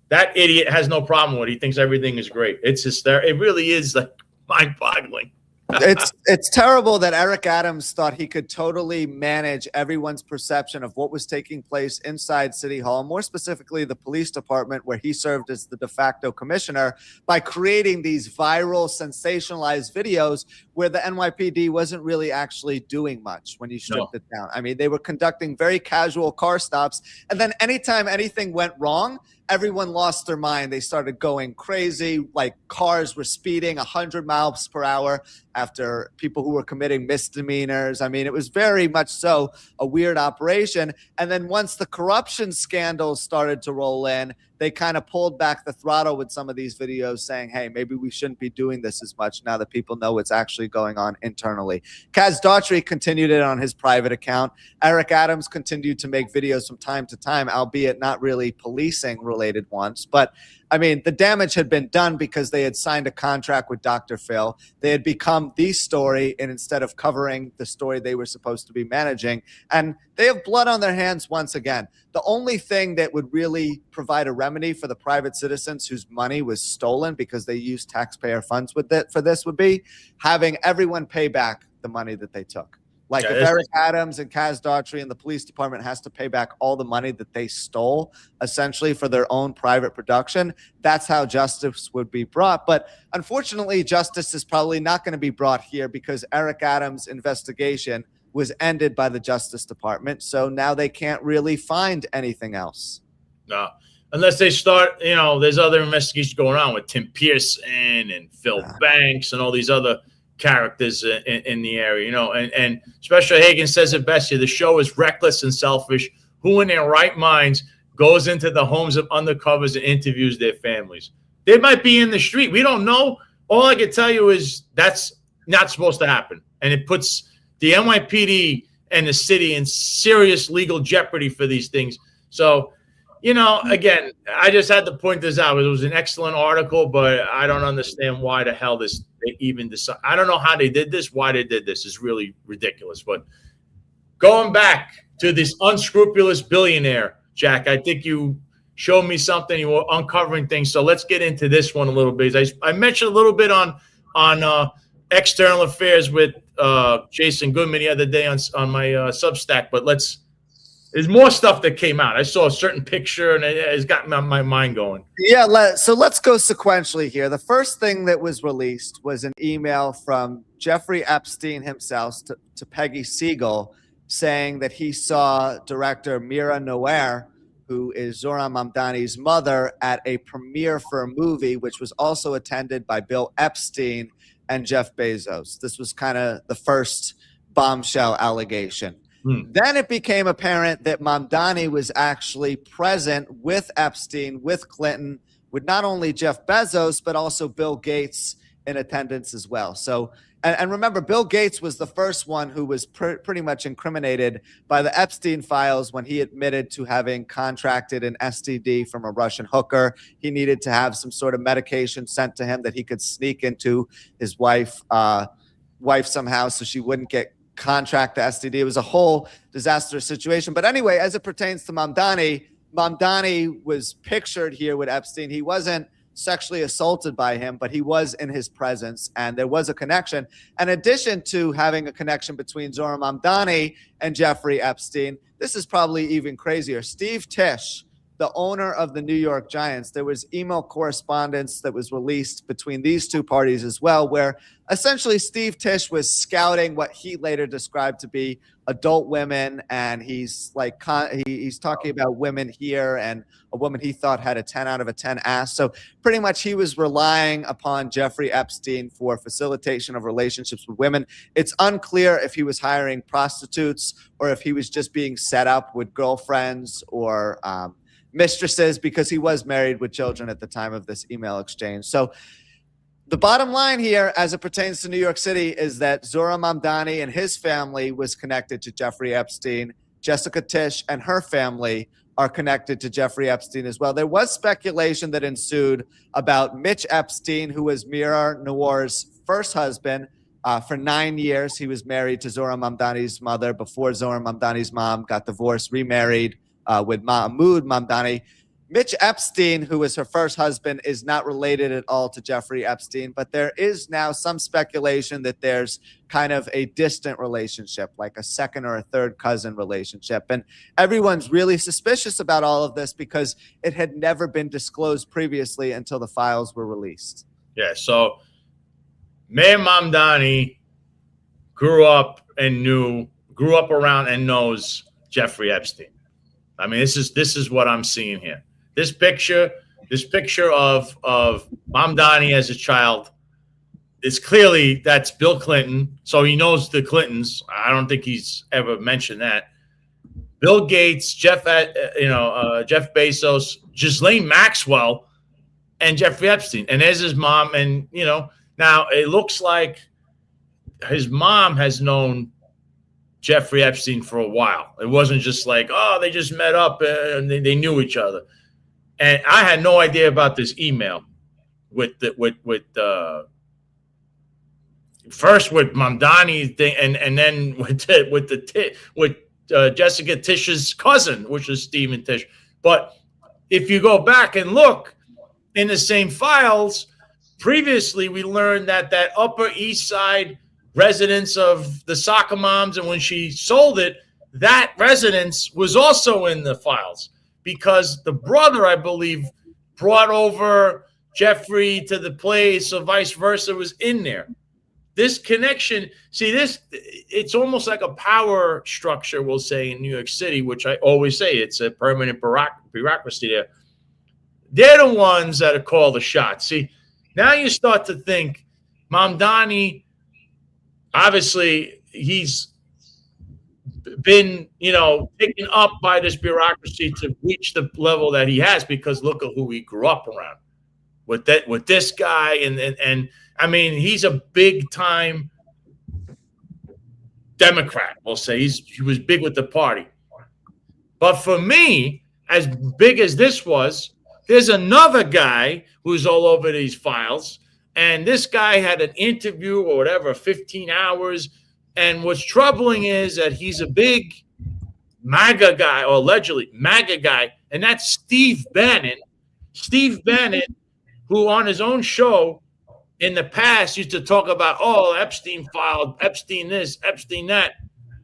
that idiot has no problem with it. He thinks everything is great. It's hysterical. It really is like mind-boggling. It's terrible that Eric Adams thought he could totally manage everyone's perception of what was taking place inside City Hall, more specifically the police department, where he served as the de facto commissioner, by creating these viral, sensationalized videos where the NYPD wasn't really actually doing much when you stripped it down. I mean, they were conducting very casual car stops, and then anytime anything went wrong, everyone lost their mind. They started going crazy. Like cars were speeding 100 miles per hour after people who were committing misdemeanors. I mean, it was very much so a weird operation. And then once the corruption scandals started to roll in, they kind of pulled back the throttle with some of these videos saying, hey, maybe we shouldn't be doing this as much now that people know what's actually going on internally. Kaz Daughtry continued it on his private account. Eric Adams continued to make videos from time to time, albeit not really policing related ones. But I mean, the damage had been done because they had signed a contract with Dr. Phil. They had become the story, and instead of covering the story they were supposed to be managing, and they have blood on their hands once again. The only thing that would really provide a remedy for the private citizens whose money was stolen because they used taxpayer funds with it for this would be having everyone pay back the money that they took. Like if Eric Adams and Kaz Daughtry and the police department has to pay back all the money that they stole essentially for their own private production, that's how justice would be brought. But unfortunately, justice is probably not going to be brought here because Eric Adams' investigation was ended by the Justice Department. So now they can't really find anything else. No, unless they start, there's other investigations going on with Tim Pearson and Phil Banks and all these other characters in the area, and Special Hagen says it best here. The show is reckless and selfish. Who in their right minds goes into the homes of undercovers and interviews their families? They might be in the street. We don't know. All I can tell you is that's not supposed to happen. And it puts the NYPD and the city in serious legal jeopardy for these things. So, again, I just had to point this out. It was an excellent article, but I don't understand why the hell they even decide. I don't know how they did this. Why they did this is really ridiculous. But going back to this unscrupulous billionaire, Jack, I think you showed me something. You were uncovering things. So let's get into this one a little bit. I mentioned a little bit on external affairs with Jason Goodman the other day on my Substack, but there's more stuff that came out. I saw a certain picture, and it's got my mind going. Yeah, so let's go sequentially here. The first thing that was released was an email from Jeffrey Epstein himself to Peggy Siegel saying that he saw director Mira Noir, who is Zohran Mamdani's mother, at a premiere for a movie, which was also attended by Bill Epstein and Jeff Bezos. This was kind of the first bombshell allegation. Then it became apparent that Mamdani was actually present with Epstein, with Clinton, with not only Jeff Bezos, but also Bill Gates in attendance as well. So, and remember, Bill Gates was the first one who was pretty much incriminated by the Epstein files when he admitted to having contracted an STD from a Russian hooker. He needed to have some sort of medication sent to him that he could sneak into his wife somehow so she wouldn't get contract the STD. It was a whole disastrous situation. But anyway, as it pertains to Mamdani was pictured here with Epstein. He wasn't sexually assaulted by him, but he was in his presence, and there was a connection. In addition to having a connection between Zohran Mamdani and Jeffrey Epstein, this is probably even crazier. Steve Tisch, the owner of the New York Giants, there was email correspondence that was released between these two parties as well, where essentially Steve Tisch was scouting what he later described to be adult women, and he's talking about women here and a woman he thought had a 10 out of a 10 ass. So pretty much he was relying upon Jeffrey Epstein for facilitation of relationships with women. It's unclear if he was hiring prostitutes or if he was just being set up with girlfriends or mistresses, because he was married with children at the time of this email exchange. So the bottom line here, as it pertains to New York City, is that Zohran Mamdani and his family was connected to Jeffrey Epstein. Jessica Tisch and her family are connected to Jeffrey Epstein as well. There was speculation that ensued about Mitch Epstein, who was Mira Noir's first husband. For 9 years, he was married to Zohran Mamdani's mother before Zohran Mamdani's mom got divorced, remarried with Mahmoud Mamdani. Mitch Epstein, who was her first husband, is not related at all to Jeffrey Epstein, but there is now some speculation that there's kind of a distant relationship, like a second or a third cousin relationship. And everyone's really suspicious about all of this because it had never been disclosed previously until the files were released. Yeah, so Meir Mamdani grew up around and knows Jeffrey Epstein. I mean, this is what I'm seeing here. This picture of Mamdani as a child is clearly that's Bill Clinton. So he knows the Clintons. I don't think he's ever mentioned that. Bill Gates, Jeff Bezos, Ghislaine Maxwell, and Jeffrey Epstein. And there's his mom. And, now it looks like his mom has known Jeffrey Epstein for a while. It wasn't just like, oh, they just met up and they knew each other. And I had no idea about this email first with Mamdani thing, and then with Jessica Tisch's cousin, which is Stephen Tisch. But if you go back and look in the same files, previously we learned that Upper East Side residence of the soccer moms, and when she sold it, that residence was also in the files because the brother, I believe, brought over Jeffrey to the place, or vice versa, was in there. This connection, it's almost like a power structure, we'll say, in New York City, which I always say it's a permanent bureaucracy there. They're the ones that call the shots. See, now you start to think Mamdani, obviously, he's been, taken up by this bureaucracy to reach the level that he has because look at who he grew up around with this guy. And I mean, he's a big time Democrat, we'll say. He was big with the party. But for me, as big as this was, there's another guy who's all over these files. And this guy had an interview or whatever, 15 hours. And what's troubling is that he's a big MAGA guy, or allegedly MAGA guy, and that's Steve Bannon. Steve Bannon, who on his own show in the past used to talk about, oh, Epstein filed, Epstein this, Epstein that.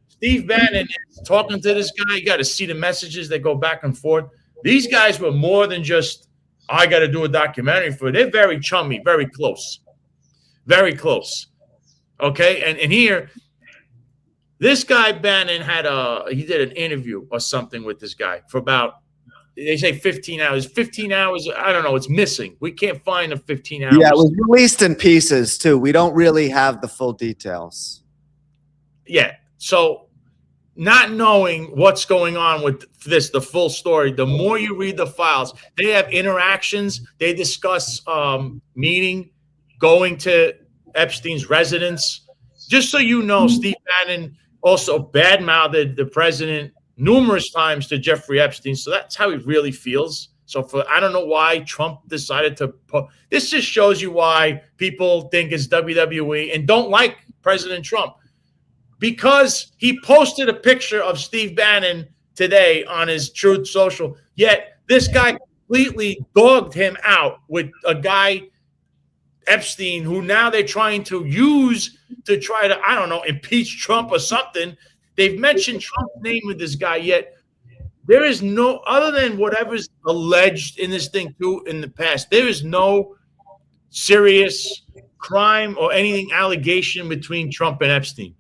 Steve Bannon is talking to this guy. You got to see the messages that go back and forth. These guys were more than just, I got to do a documentary for it. They're very chummy, very close. Very close. Okay? And here, this guy Bannon he did an interview or something with this guy for about, they say 15 hours. 15 hours, I don't know, it's missing. We can't find the 15 hours. Yeah, it was released in pieces too. We don't really have the full details. Yeah. So not knowing what's going on with this, the full story, the more you read the files, they have interactions. They discuss meeting, going to Epstein's residence. Just so you know, Steve Bannon also badmouthed the president numerous times to Jeffrey Epstein. So that's how he really feels. So I don't know why Trump decided to this just shows you why people think it's WWE and don't like President Trump. Because he posted a picture of Steve Bannon today on his Truth Social, yet this guy completely dogged him out with a guy, Epstein, who now they're trying to use to try to, I don't know, impeach Trump or something. They've mentioned Trump's name with this guy, yet there is no, other than whatever's alleged in this thing too in the past, there is no serious crime or anything allegation between Trump and Epstein.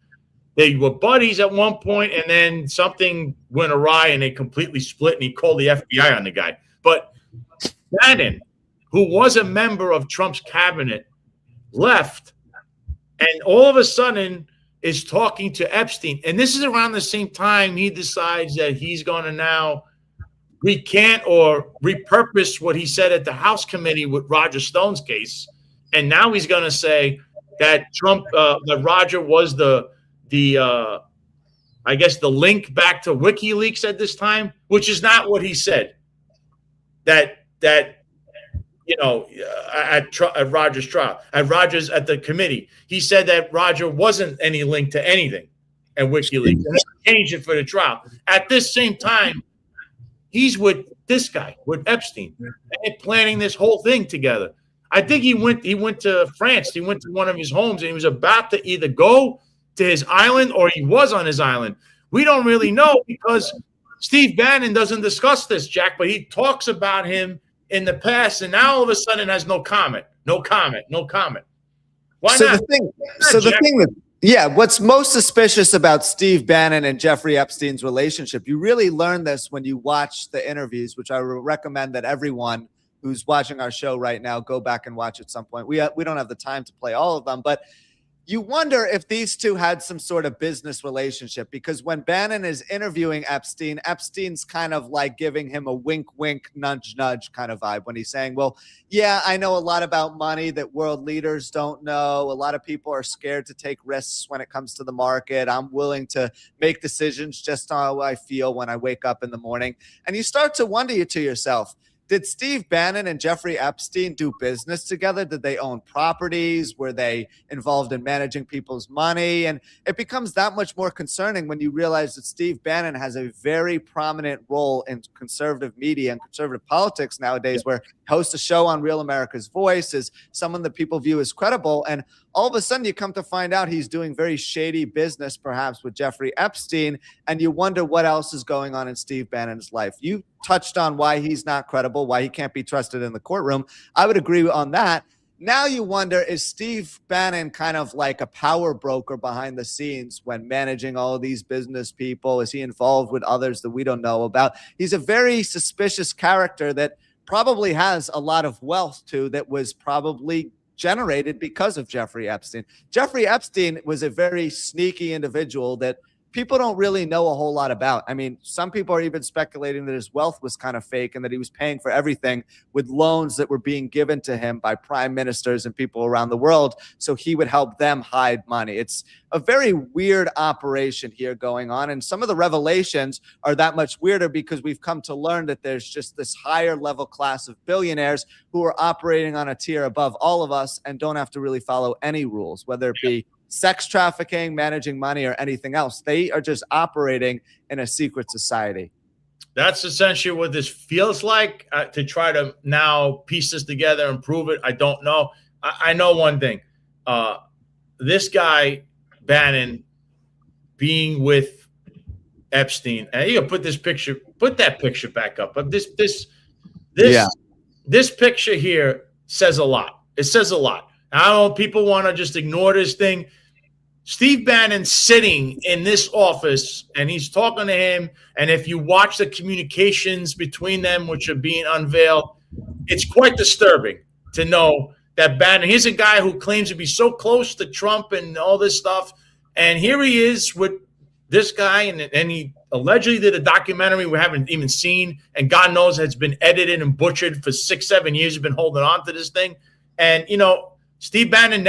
They were buddies at one point, and then something went awry, and they completely split, and he called the FBI on the guy. But Bannon, who was a member of Trump's cabinet, left, and all of a sudden is talking to Epstein. And this is around the same time he decides that he's going to now recant or repurpose what he said at the House committee with Roger Stone's case. And now he's going to say that Trump, that Roger was I guess the link back to WikiLeaks at this time, which is not what he said. At Roger's trial, at the committee, he said that Roger wasn't any link to anything at WikiLeaks, and they changed it for the trial. At this same time, he's with this guy, with Epstein, and planning this whole thing together. I think he went to France. He went to one of his homes, and he was about to either go to his island or he was on his island. We don't really know because Steve Bannon doesn't discuss this, Jack, but he talks about him in the past, and now all of a sudden has no comment. Why not? The thing Yeah, what's most suspicious about Steve Bannon and Jeffrey Epstein's relationship, you really learn this when you watch the interviews, which I would recommend that everyone who's watching our show right now go back and watch at some point. We don't have the time to play all of them, but you wonder if these two had some sort of business relationship, because when Bannon is interviewing Epstein, Epstein's kind of like giving him a wink, wink, nudge, nudge kind of vibe when he's saying, well, yeah, I know a lot about money that world leaders don't know. A lot of people are scared to take risks when it comes to the market. I'm willing to make decisions just how I feel when I wake up in the morning. And you start to wonder to yourself, did Steve Bannon and Jeffrey Epstein do business together? Did they own properties? Were they involved in managing people's money? And it becomes that much more concerning when you realize that Steve Bannon has a very prominent role in conservative media and conservative politics nowadays, where he hosts a show on Real America's Voice, is someone that people view as credible. And all of a sudden you come to find out he's doing very shady business, perhaps with Jeffrey Epstein, and you wonder what else is going on in Steve Bannon's life. You touched on why he's not credible, why he can't be trusted in the courtroom. I would agree on that. Now you wonder, is Steve Bannon kind of like a power broker behind the scenes when managing all of these business people? Is he involved with others that we don't know about? He's a very suspicious character that probably has a lot of wealth too, that was probably generated because of Jeffrey Epstein. Jeffrey Epstein was a very sneaky individual that people don't really know a whole lot about. I mean, some people are even speculating that his wealth was kind of fake and that he was paying for everything with loans that were being given to him by prime ministers and people around the world, so he would help them hide money. It's a very weird operation here going on, and some of the revelations are that much weirder because we've come to learn that there's just this higher level class of billionaires who are operating on a tier above all of us and don't have to really follow any rules, whether it be sex trafficking, managing money, or anything else. They are just operating in a secret society. That's essentially what this feels like. To try to now piece this together and prove it, I don't know. I know one thing. This guy, Bannon, being with Epstein, and you put this picture, put that picture back up. But this picture here says a lot. It says a lot. I don't know, people want to just ignore this thing. Steve Bannon sitting in this office, and he's talking to him. And if you watch the communications between them, which are being unveiled, it's quite disturbing to know that Bannon, here's a guy who claims to be so close to Trump and all this stuff. And here he is with this guy, and he allegedly did a documentary we haven't even seen. And God knows it's been edited and butchered for 6-7 years. He's been holding on to this thing. And, you know, Steve Bannon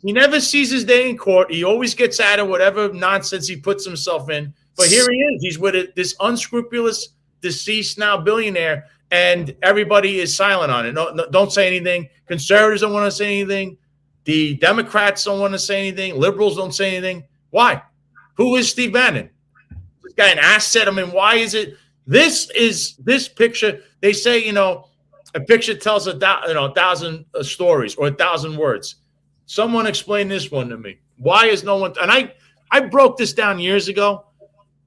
he never sees his day in court. He always gets out of whatever nonsense he puts himself in. But here he is. He's with this unscrupulous, deceased now billionaire, and everybody is silent on it. No, don't say anything. Conservatives don't want to say anything. The Democrats don't want to say anything. Liberals don't say anything. Why? Who is Steve Bannon? This guy an asset? I mean, why is it? This picture, they say, you know, a picture tells 1,000 stories or 1,000 words. Someone explain this one to me. Why is no one? And I broke this down years ago,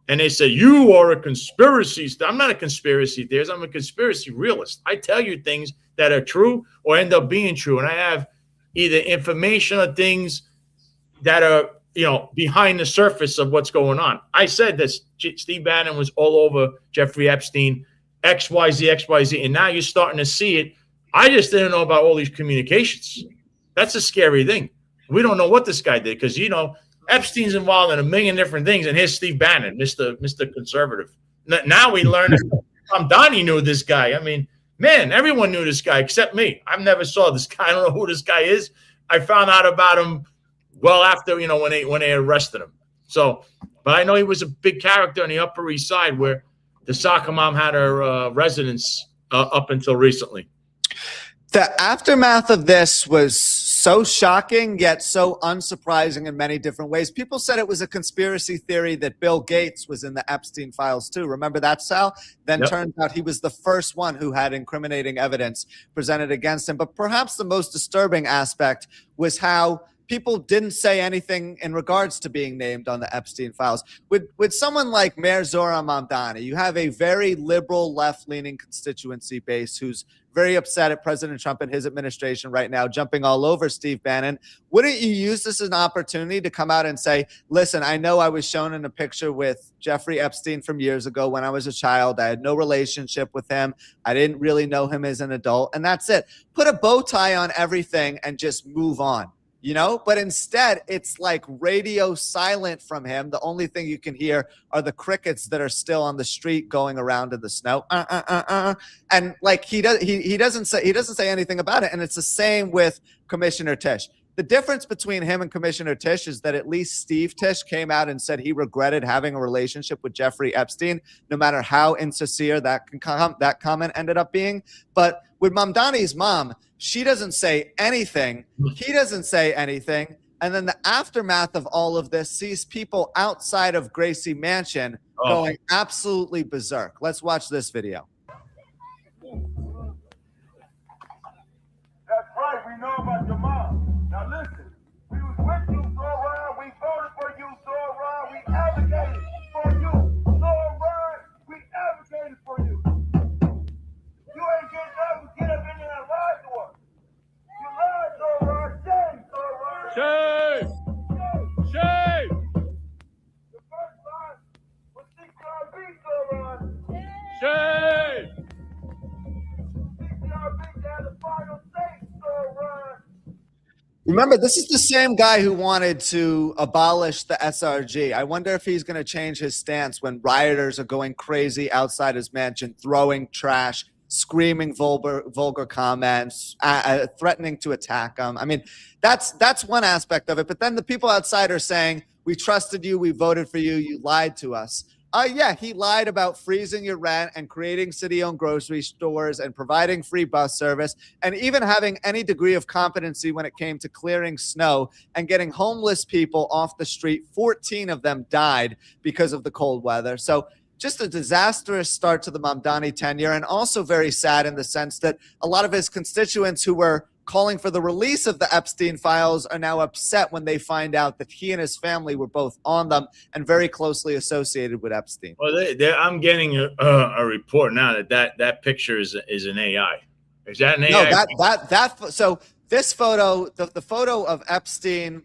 and they said, you are a conspiracy. I'm not a conspiracy theorist. I'm a conspiracy realist. I tell you things that are true or end up being true. And I have either information or things that are, you know, behind the surface of what's going on. I said that Steve Bannon was all over Jeffrey Epstein, XYZ, and now you're starting to see it. I just didn't know about all these communications. That's a scary thing. We don't know what this guy did because, you know, Epstein's involved in a million different things, and here's Steve Bannon, Mr. Conservative. Now we learn that Tom Donnie knew this guy. I mean, man, everyone knew this guy except me. I've never saw this guy. I don't know who this guy is. I found out about him well after, you know, when they arrested him. So, but I know he was a big character on the Upper East Side where the soccer mom had her residence up until recently. The aftermath of this was so shocking, yet so unsurprising in many different ways. People said it was a conspiracy theory that Bill Gates was in the Epstein files too. Remember that, Sal? Then turns out he was the first one who had incriminating evidence presented against him. But perhaps the most disturbing aspect was how people didn't say anything in regards to being named on the Epstein files. With someone like Mayor Zohran Mamdani, you have a very liberal, left-leaning constituency base who's very upset at President Trump and his administration right now, jumping all over Steve Bannon. Wouldn't you use this as an opportunity to come out and say, listen, I know I was shown in a picture with Jeffrey Epstein from years ago when I was a child. I had no relationship with him. I didn't really know him as an adult. And that's it. Put a bow tie on everything and just move on. You know, but instead it's like radio silent from him. The only thing you can hear are the crickets that are still on the street going around in the snow. And like he doesn't say anything about it. And it's the same with Commissioner Tisch. The difference between him and Commissioner Tisch is that at least Steve Tisch came out and said he regretted having a relationship with Jeffrey Epstein, no matter how insincere that comment ended up being. But with Mamdani's mom, she doesn't say anything. He doesn't say anything. And then the aftermath of all of this sees people outside of Gracie Mansion going absolutely berserk. Let's watch this video. That's right. We know about your mom. Now listen, we was with you, Zohran. We voted for you, Zohran. We advocated for you, Zohran. We advocated for you. You ain't getting up and get up in there and lie to us. You lied, Zohran. Shame, Zohran. Shame! Shame! The first line was CCRB, Zohran. Shame! CCRB had the final say, Zohran. Remember, this is the same guy who wanted to abolish the SRG. I wonder if he's going to change his stance when rioters are going crazy outside his mansion, throwing trash, screaming vulgar comments, threatening to attack him. I mean, that's one aspect of it. But then the people outside are saying, we trusted you, we voted for you, you lied to us. Yeah, he lied about freezing your rent and creating city-owned grocery stores and providing free bus service and even having any degree of competency when it came to clearing snow and getting homeless people off the street. 14 of them died because of the cold weather. So just a disastrous start to the Mamdani tenure, and also very sad in the sense that a lot of his constituents who were calling for the release of the Epstein files are now upset when they find out that he and his family were both on them and very closely associated with Epstein. Well, I'm getting a report now that picture is an AI. Is that an AI? No, so this photo, the photo of Epstein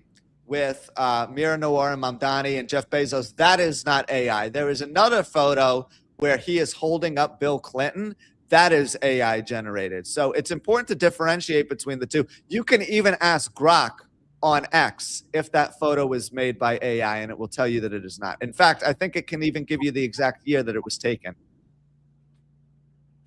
with Mira Noor and Mamdani and Jeff Bezos, that is not AI. There is another photo where he is holding up Bill Clinton. That is AI generated. So it's important to differentiate between the two. You can even ask Grok on X if that photo was made by AI, and it will tell you that it is not. In fact, I think it can even give you the exact year that it was taken.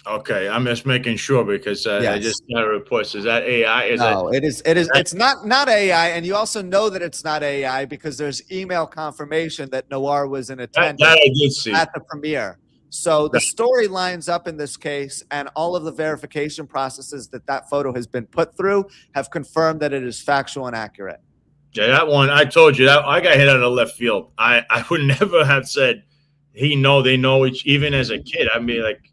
Okay, I'm just making sure because Yes. I just got a report. Is that AI? No, it is. It's not AI, and you also know that it's not AI because there's email confirmation that Noir was in attendance that I did see at the premiere. So the story lines up in this case, and all of the verification processes that photo has been put through have confirmed that it is factual and accurate. Yeah, that one, I told you that I got hit out of left field. I would never have said they know each, even as a kid. I mean, like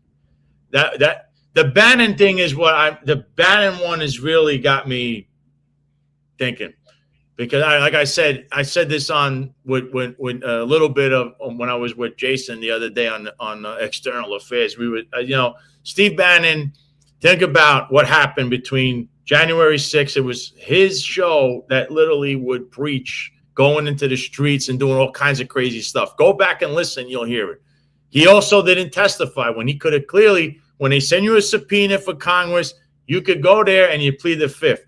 that the Bannon thing is the Bannon one has really got me thinking. Because I said this on with a little bit of when I was with Jason the other day on external affairs. We would Steve Bannon. Think about what happened between January 6th. It was his show that literally would preach going into the streets and doing all kinds of crazy stuff. Go back and listen, you'll hear it. He also didn't testify when he could have clearly. When they send you a subpoena for Congress, you could go there and you plead the fifth.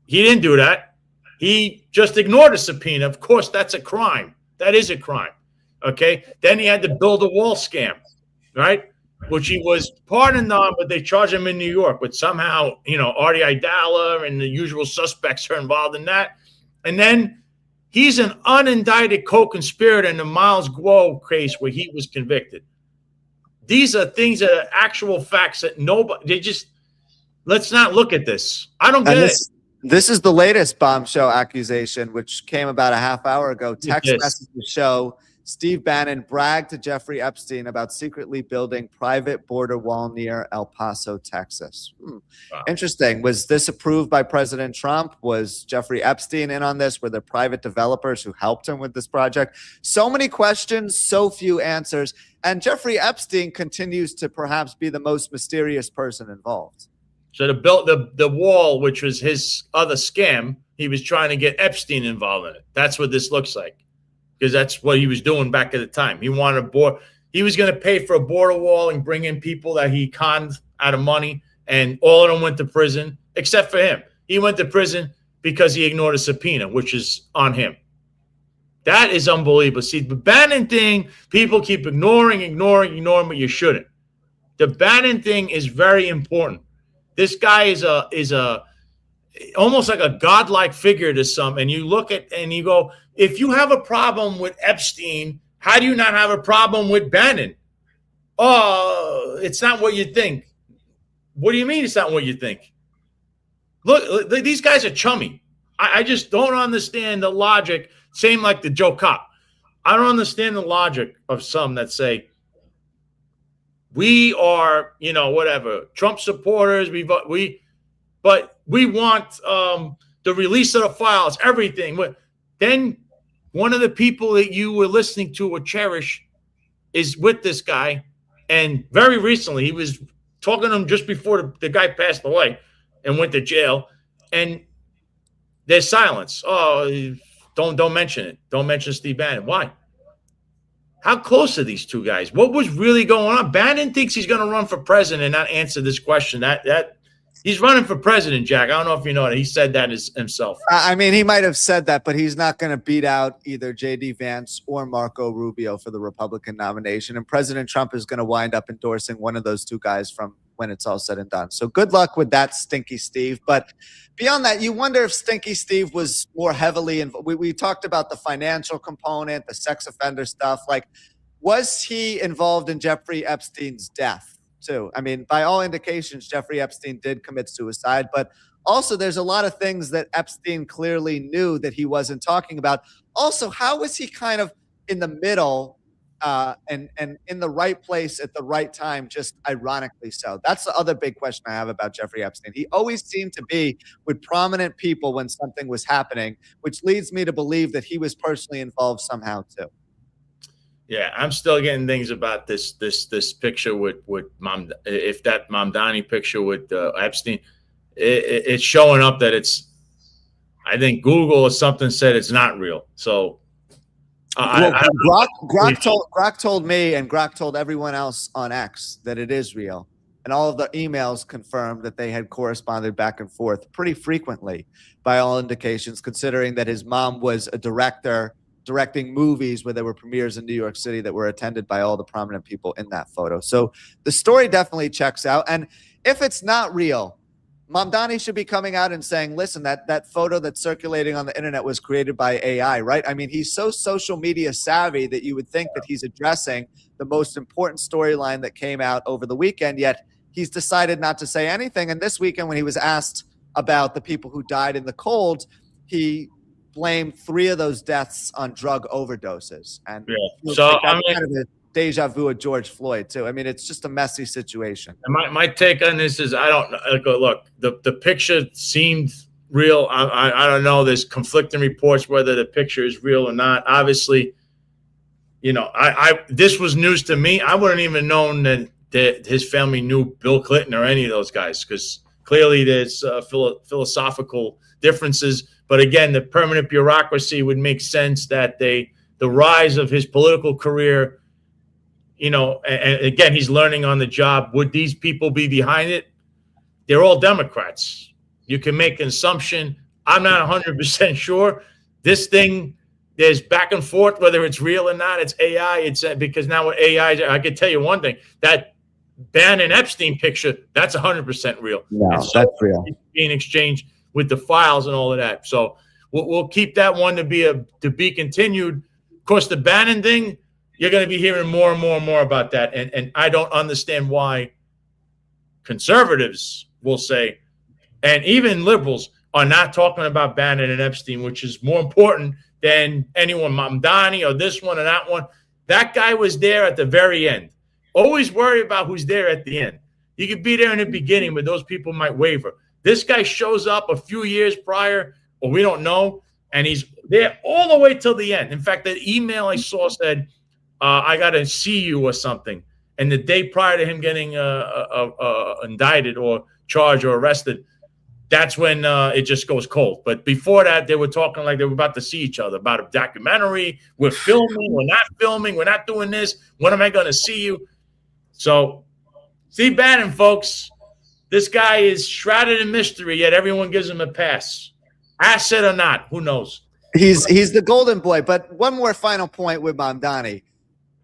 He didn't do that. He just ignored a subpoena. Of course, that's a crime. That is a crime. Okay. Then he had to build a wall scam, right? Which he was pardoned on, but they charged him in New York. But somehow, Artie Idala and the usual suspects are involved in that. And then he's an unindicted co-conspirator in the Miles Guo case where he was convicted. These are things that are actual facts that let's not look at this. I don't get it. This is the latest bombshell accusation, which came about a half hour ago. Text messages show Steve Bannon bragged to Jeffrey Epstein about secretly building private border wall near El Paso, Texas. Wow. Interesting. Was this approved by President Trump? Was Jeffrey Epstein in on this? Were there private developers who helped him with this project? So many questions, so few answers. And Jeffrey Epstein continues to perhaps be the most mysterious person involved. So the wall, which was his other scam, he was trying to get Epstein involved in it. That's what this looks like, because that's what he was doing back at the time. He wanted he was going to pay for a border wall and bring in people that he conned out of money, and all of them went to prison except for him. He went to prison because he ignored a subpoena, which is on him. That is unbelievable. See, the Bannon thing, people keep ignoring, but you shouldn't. The Bannon thing is very important. This guy is a almost like a godlike figure to some. And you look at and you go, if you have a problem with Epstein, how do you not have a problem with Bannon? Oh, it's not what you think. What do you mean it's not what you think? Look, these guys are chummy. I just don't understand the logic. Same like the Joe Cop. I don't understand the logic of some that say, we are, whatever, Trump supporters, but we want the release of the files, everything. Then one of the people that you were listening to or cherish is with this guy. And very recently, he was talking to him just before the guy passed away and went to jail. And there's silence. Oh, don't mention it. Don't mention Steve Bannon. Why? How close are these two guys? What was really going on? Bannon thinks he's going to run for president and not answer this question. That he's running for president, Jack. I don't know if you know that. He said that himself. I mean, he might have said that, but he's not going to beat out either J.D. Vance or Marco Rubio for the Republican nomination. And President Trump is going to wind up endorsing one of those two guys from when it's all said and done. So good luck with that, Stinky Steve. But beyond that, you wonder if Stinky Steve was more heavily involved. We talked about the financial component, the sex offender stuff. Like, was he involved in Jeffrey Epstein's death too? I mean, by all indications, Jeffrey Epstein did commit suicide, but also there's a lot of things that Epstein clearly knew that he wasn't talking about. Also, how was he kind of in the middle and in the right place at the right time, just ironically so? That's the other big question I have about Jeffrey Epstein. He always seemed to be with prominent people when something was happening, which leads me to believe that he was personally involved somehow too. Yeah, I'm still getting things about this picture with Mom. If that Mamdani picture with Epstein, it's showing up that it's. I think Google or something said it's not real. So. Grok told me and Grok told everyone else on X that it is real. And all of the emails confirmed that they had corresponded back and forth pretty frequently by all indications, considering that his mom was a director directing movies where there were premieres in New York City that were attended by all the prominent people in that photo. So the story definitely checks out. And if it's not real, Mamdani should be coming out and saying, listen, that photo that's circulating on the internet was created by AI, right? I mean, he's so social media savvy that you would think that he's addressing the most important storyline that came out over the weekend, yet he's decided not to say anything. And this weekend, when he was asked about the people who died in the cold, he blamed 3 of those deaths on drug overdoses. And so kind of a deja vu of George Floyd too. I mean, it's just a messy situation. My take on this is I don't look. The picture seemed real. I don't know. There's conflicting reports whether the picture is real or not. Obviously, this was news to me. I wouldn't even known that his family knew Bill Clinton or any of those guys, because clearly there's philosophical differences. But again, the permanent bureaucracy would make sense that the rise of his political career. And again, he's learning on the job. Would these people be behind it? They're all Democrats. You can make an assumption. I'm not 100% sure. This thing, there's back and forth whether it's real or not. It's AI. It's because now with AI, I can tell you one thing: that Bannon Epstein picture, that's 100% real. Yeah, that's real. Being exchanged with the files and all of that. So we'll keep that one to be continued. Of course, the Bannon thing. You're going to be hearing more and more and more about that. And I don't understand why conservatives will say, and even liberals are not talking about Bannon and Epstein, which is more important than anyone, Mamdani or this one or that one. That guy was there at the very end. Always worry about who's there at the end. You could be there in the beginning, but those people might waver. This guy shows up a few years prior, or we don't know, and he's there all the way till the end. In fact, the email I saw said, I got to see you or something. And the day prior to him getting indicted or charged or arrested, that's when it just goes cold. But before that, they were talking like they were about to see each other, about a documentary. We're filming. We're not filming. We're not doing this. When am I going to see you? So Steve Bannon, folks, this guy is shrouded in mystery, yet everyone gives him a pass. Asset or not, who knows? He's the golden boy. But one more final point with Mamdani.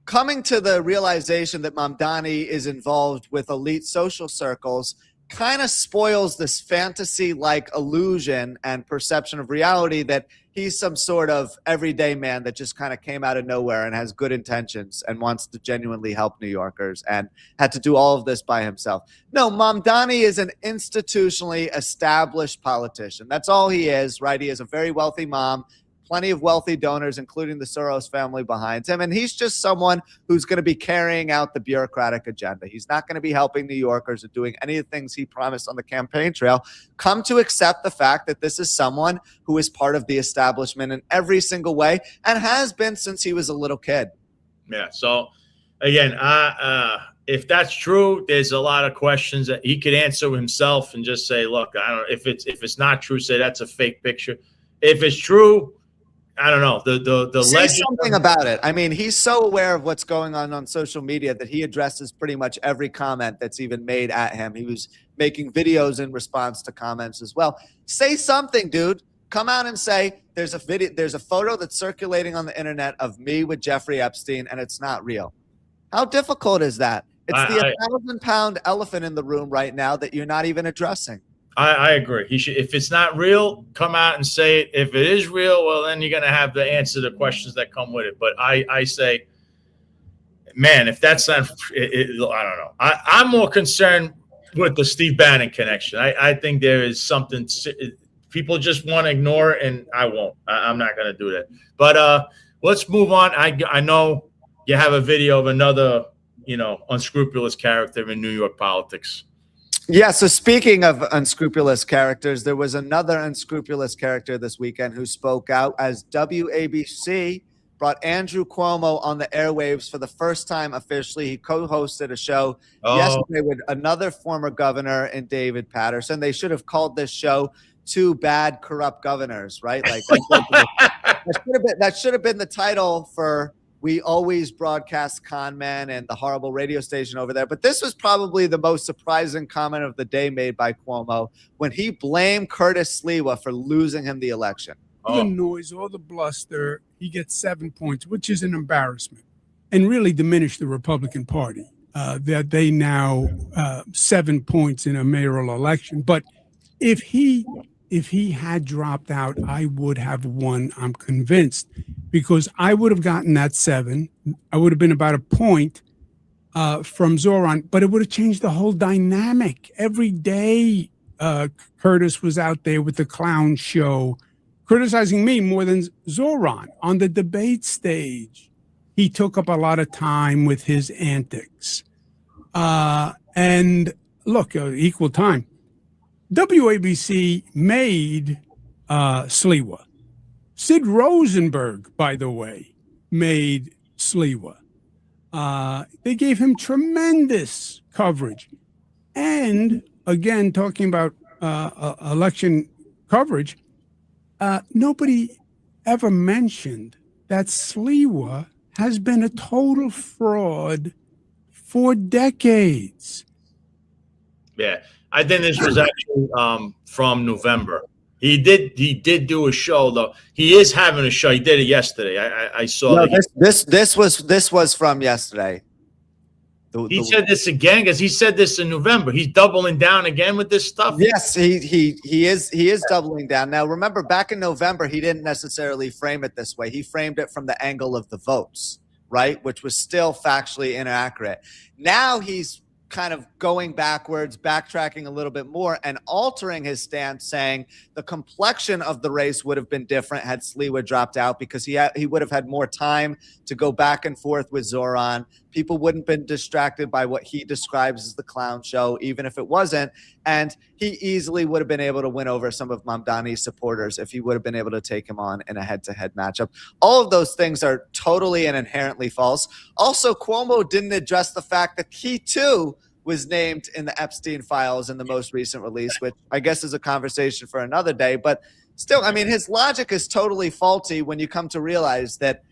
Coming to the realization that Mamdani is involved with elite social circles kind of spoils this fantasy-like illusion and perception of reality that he's some sort of everyday man that just kind of came out of nowhere and has good intentions and wants to genuinely help New Yorkers and had to do all of this by himself. No, Mamdani is an institutionally established politician. That's all he is, right? He has a very wealthy mom, plenty of wealthy donors, including the Soros family behind him. And he's just someone who's going to be carrying out the bureaucratic agenda. He's not going to be helping New Yorkers or doing any of the things he promised on the campaign trail. Come to accept the fact that this is someone who is part of the establishment in every single way and has been since he was a little kid. Yeah. So again, if that's true, there's a lot of questions that he could answer himself and just say, look, I don't know if it's not true, say that's a fake picture. If it's true, I don't know. The Say legend something about it. I mean, he's so aware of what's going on social media that he addresses pretty much every comment that's even made at him. He was making videos in response to comments as well. Say something, dude. Come out and say there's a photo that's circulating on the internet of me with Jeffrey Epstein, and it's not real. How difficult is that? It's the 1,000-pound elephant in the room right now that you're not even addressing. I agree. He should, if it's not real, come out and say it. If it is real, well, then you're going to have to answer the questions that come with it. But I say, man, if that's not, I don't know. I'm more concerned with the Steve Bannon connection. I think there is something people just want to ignore, and I won't. I'm not going to do that. But let's move on. I know you have a video of another, unscrupulous character in New York politics. Yeah, so speaking of unscrupulous characters, there was another unscrupulous character this weekend who spoke out as WABC brought Andrew Cuomo on the airwaves for the first time officially. He co-hosted a show yesterday with another former governor and David Patterson. They should have called this show Two Bad Corrupt Governors, right? Like that should have been the title for We Always Broadcast Con Man and the horrible radio station over there. But this was probably the most surprising comment of the day made by Cuomo when he blamed Curtis Sliwa for losing him the election. All the noise, all the bluster, he gets 7 points, which is an embarrassment and really diminished the Republican Party. That they now 7 points in a mayoral election. But if he had dropped out, I would have won, I'm convinced, because I would have gotten that 7. I would have been about a point from Zoran, but it would have changed the whole dynamic. Every day, Curtis was out there with the clown show, criticizing me more than Zoran. On the debate stage, he took up a lot of time with his antics. And look, equal time. WABC made Sliwa. Sid Rosenberg, by the way, made Sliwa. They gave him tremendous coverage. And again, talking about election coverage, nobody ever mentioned that Sliwa has been a total fraud for decades. Yeah. I think this was actually from November. He did do a show though. He is having a show. He did it yesterday. I saw. No, this was from yesterday. He said this again because he said this in November. He's doubling down again with this stuff. Yes, he is doubling down. Now remember, back in November, he didn't necessarily frame it this way. He framed it from the angle of the votes, right, which was still factually inaccurate. Now he's kind of going backwards, backtracking a little bit more, and altering his stance, saying the complexion of the race would have been different had Sliwa dropped out, because he would have had more time to go back and forth with Zoran. People wouldn't have been distracted by what he describes as the clown show, even if it wasn't. And he easily would have been able to win over some of Mamdani's supporters if he would have been able to take him on in a head-to-head matchup. All of those things are totally and inherently false. Also, Cuomo didn't address the fact that he, too, was named in the Epstein files in the most recent release, which I guess is a conversation for another day. But still, I mean, his logic is totally faulty when you come to realize that,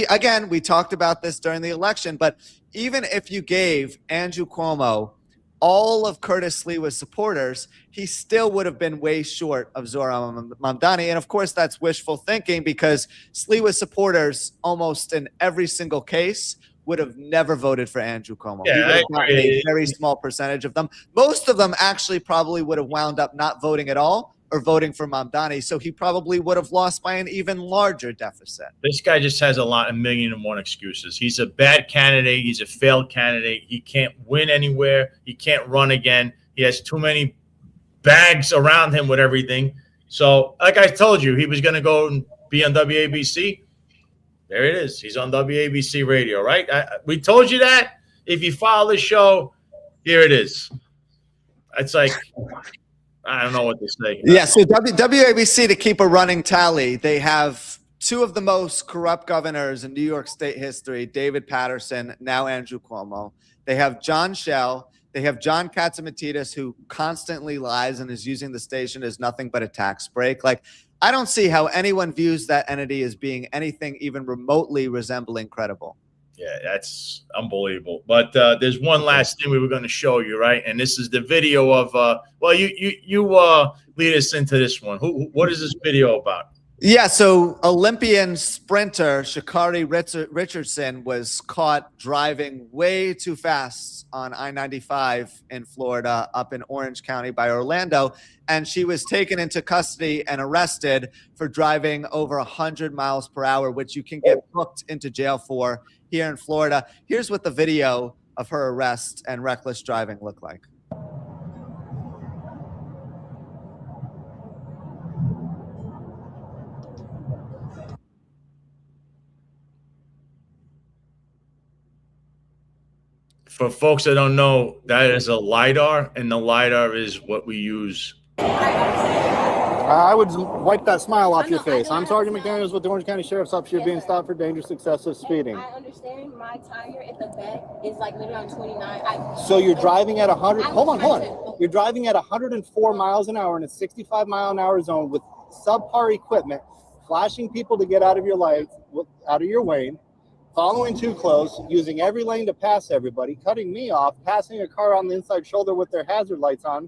again, we talked about this during the election, but even if you gave Andrew Cuomo all of Curtis Sliwa's supporters, he still would have been way short of Zoran Mamdani. And of course, that's wishful thinking, because Sliwa's supporters, almost in every single case, would have never voted for Andrew Cuomo. Yeah, he would have gotten a very small percentage of them. Most of them actually probably would have wound up not voting at all or voting for Mamdani. So he probably would have lost by an even larger deficit. This guy just has a million and one excuses. He's a bad candidate. He's a failed candidate. He can't win anywhere. He can't run again. He has too many bags around him with everything. So, like I told you, he was going to go and be on WABC. There it is. He's on WABC radio, right? We told you that. If you follow the show, here it is. It's like, I don't know what to say. Yeah, so WABC, to keep a running tally, they have two of the most corrupt governors in New York State history, David Patterson, now Andrew Cuomo. They have John Schell. They have John Katzimatidis, who constantly lies and is using the station as nothing but a tax break. Like, I don't see how anyone views that entity as being anything even remotely resembling credible. Yeah, that's unbelievable. But there's one last thing we were going to show you, right? And this is the video of well, you lead us into this one. What is this video about? Yeah, so Olympian sprinter Sha'Carri Richardson was caught driving way too fast on I-95 in Florida, up in Orange County by Orlando, and she was taken into custody and arrested for driving over 100 miles per hour, which you can get booked into jail for here in Florida. Here's what the video of her arrest and reckless driving looked like. For folks that don't know, that is a LiDAR, and the LiDAR is what we use. I would wipe that smile off your face. I'm Sergeant McDaniels with the Orange County Sheriff's Office. You're being stopped for dangerous excessive speeding. I understand my tire at the back is like literally on 29. So you're driving at 100. Hold on. You're driving at 104 miles an hour in a 65 mile an hour zone with subpar equipment, flashing people to get out of your lights, out of your lane, following too close, using every lane to pass everybody, cutting me off, passing a car on the inside shoulder with their hazard lights on.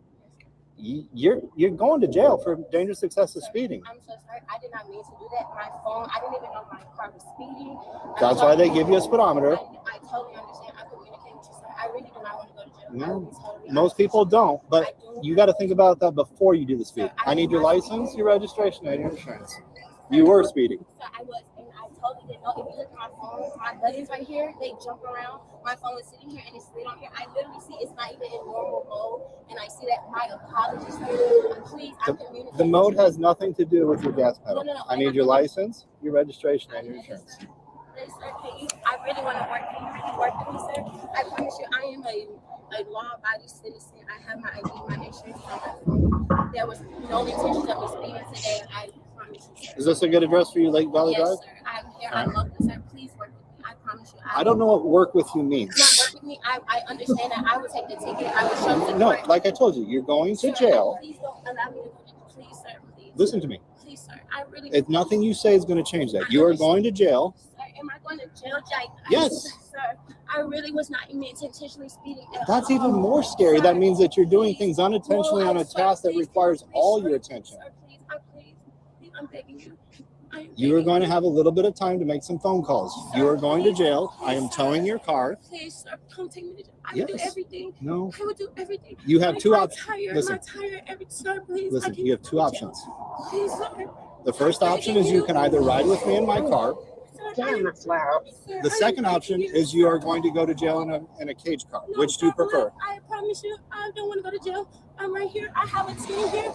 You're going to jail for dangerous excessive speeding. I'm so sorry. I did not mean to do that. My phone, I didn't even know my car was speeding. That's why they give you a speedometer. I totally understand. I communicate with you, sir. I really do not want to go to jail. No, most people don't, but you got to think about that before you do the speed. I need your license, your registration, and your insurance. You were speeding. So I was, and I totally didn't know. If you look at my phone, my buttons right here, they jump around. My phone is sitting here and it's sitting on here. I literally see it's not even in normal mode, and I see that. My apologies, sir. Please, I'm communicating. The mode has nothing to do with your gas pedal. No. I need your license, your registration, and your insurance. Please, sir, I really want to work. Can you really work with me, sir? I promise you, I am a law-abiding citizen. I have my ID, my insurance on my phone. There was no intention of me speeding today. I promise you, sir. Is this a good address for you, Lake Valley Drive? Yes, sir. I'm here. I love you, sir. Please work with me. I promise you. I don't know what work with you means. Not work with me. I understand that. I will take the ticket. I will show you. No, like I told you, you're going to jail. Please don't allow me to go. Please, sir. Please. Listen to me. Please, sir. I really. It's nothing you say is going to change that. You are going to jail. Sir, am I going to jail, Jake? Yes. Sir, I really was not intentionally speeding. That's even more scary. That means that you're doing things unintentionally on a task that requires all your attention. Sir, please, I'm begging you. You are going to have a little bit of time to make some phone calls. You are going to jail. I am towing your car. Please, sir, don't take me to jail. I will do everything. No. I will do everything. You have two options. Listen. Sir, please. Listen, you have two options. Please, sir. The first option is you can either ride with me in my car, Sir, Damn, that's loud. The second option is you are going to go to jail in a cage car. Which do you prefer? I promise you, I don't want to go to jail. I'm right here. I have a team here.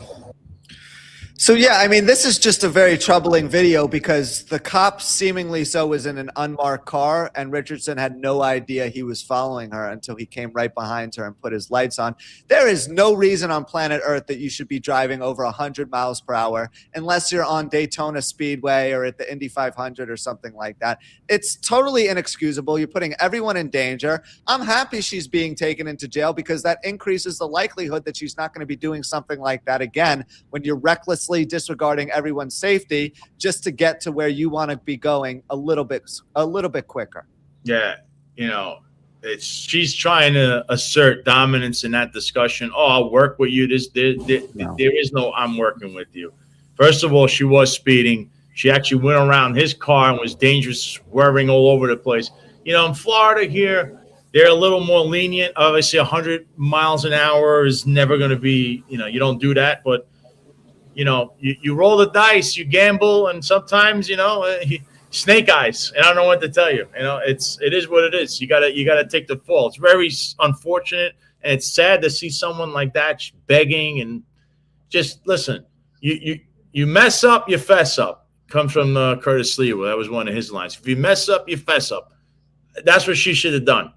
So yeah, I mean, this is just a very troubling video because the cop seemingly so was in an unmarked car, and Richardson had no idea he was following her until he came right behind her and put his lights on. There is no reason on planet Earth that you should be driving over 100 miles per hour unless you're on Daytona Speedway or at the Indy 500 or something like that. It's totally inexcusable. You're putting everyone in danger. I'm happy she's being taken into jail because that increases the likelihood that she's not going to be doing something like that again when you're recklessly disregarding everyone's safety just to get to where you want to be going a little bit quicker. Yeah, you know, she's trying to assert dominance in that discussion. Oh, I'll work with you. There is no I'm working with you. First of all, she was speeding. She actually went around his car and was dangerous, swerving all over the place. You know, in Florida here, they're a little more lenient. Obviously, 100 miles an hour is never going to be, you know, you don't do that, but you know, you roll the dice, you gamble, and sometimes, you know, snake eyes. And I don't know what to tell you. You know, it is what it is. You gotta take the fall. It's very unfortunate, and it's sad to see someone like that begging and just listen. You mess up, you fess up. Comes from Curtis Lewa. That was one of his lines. If you mess up, you fess up. That's what she should have done.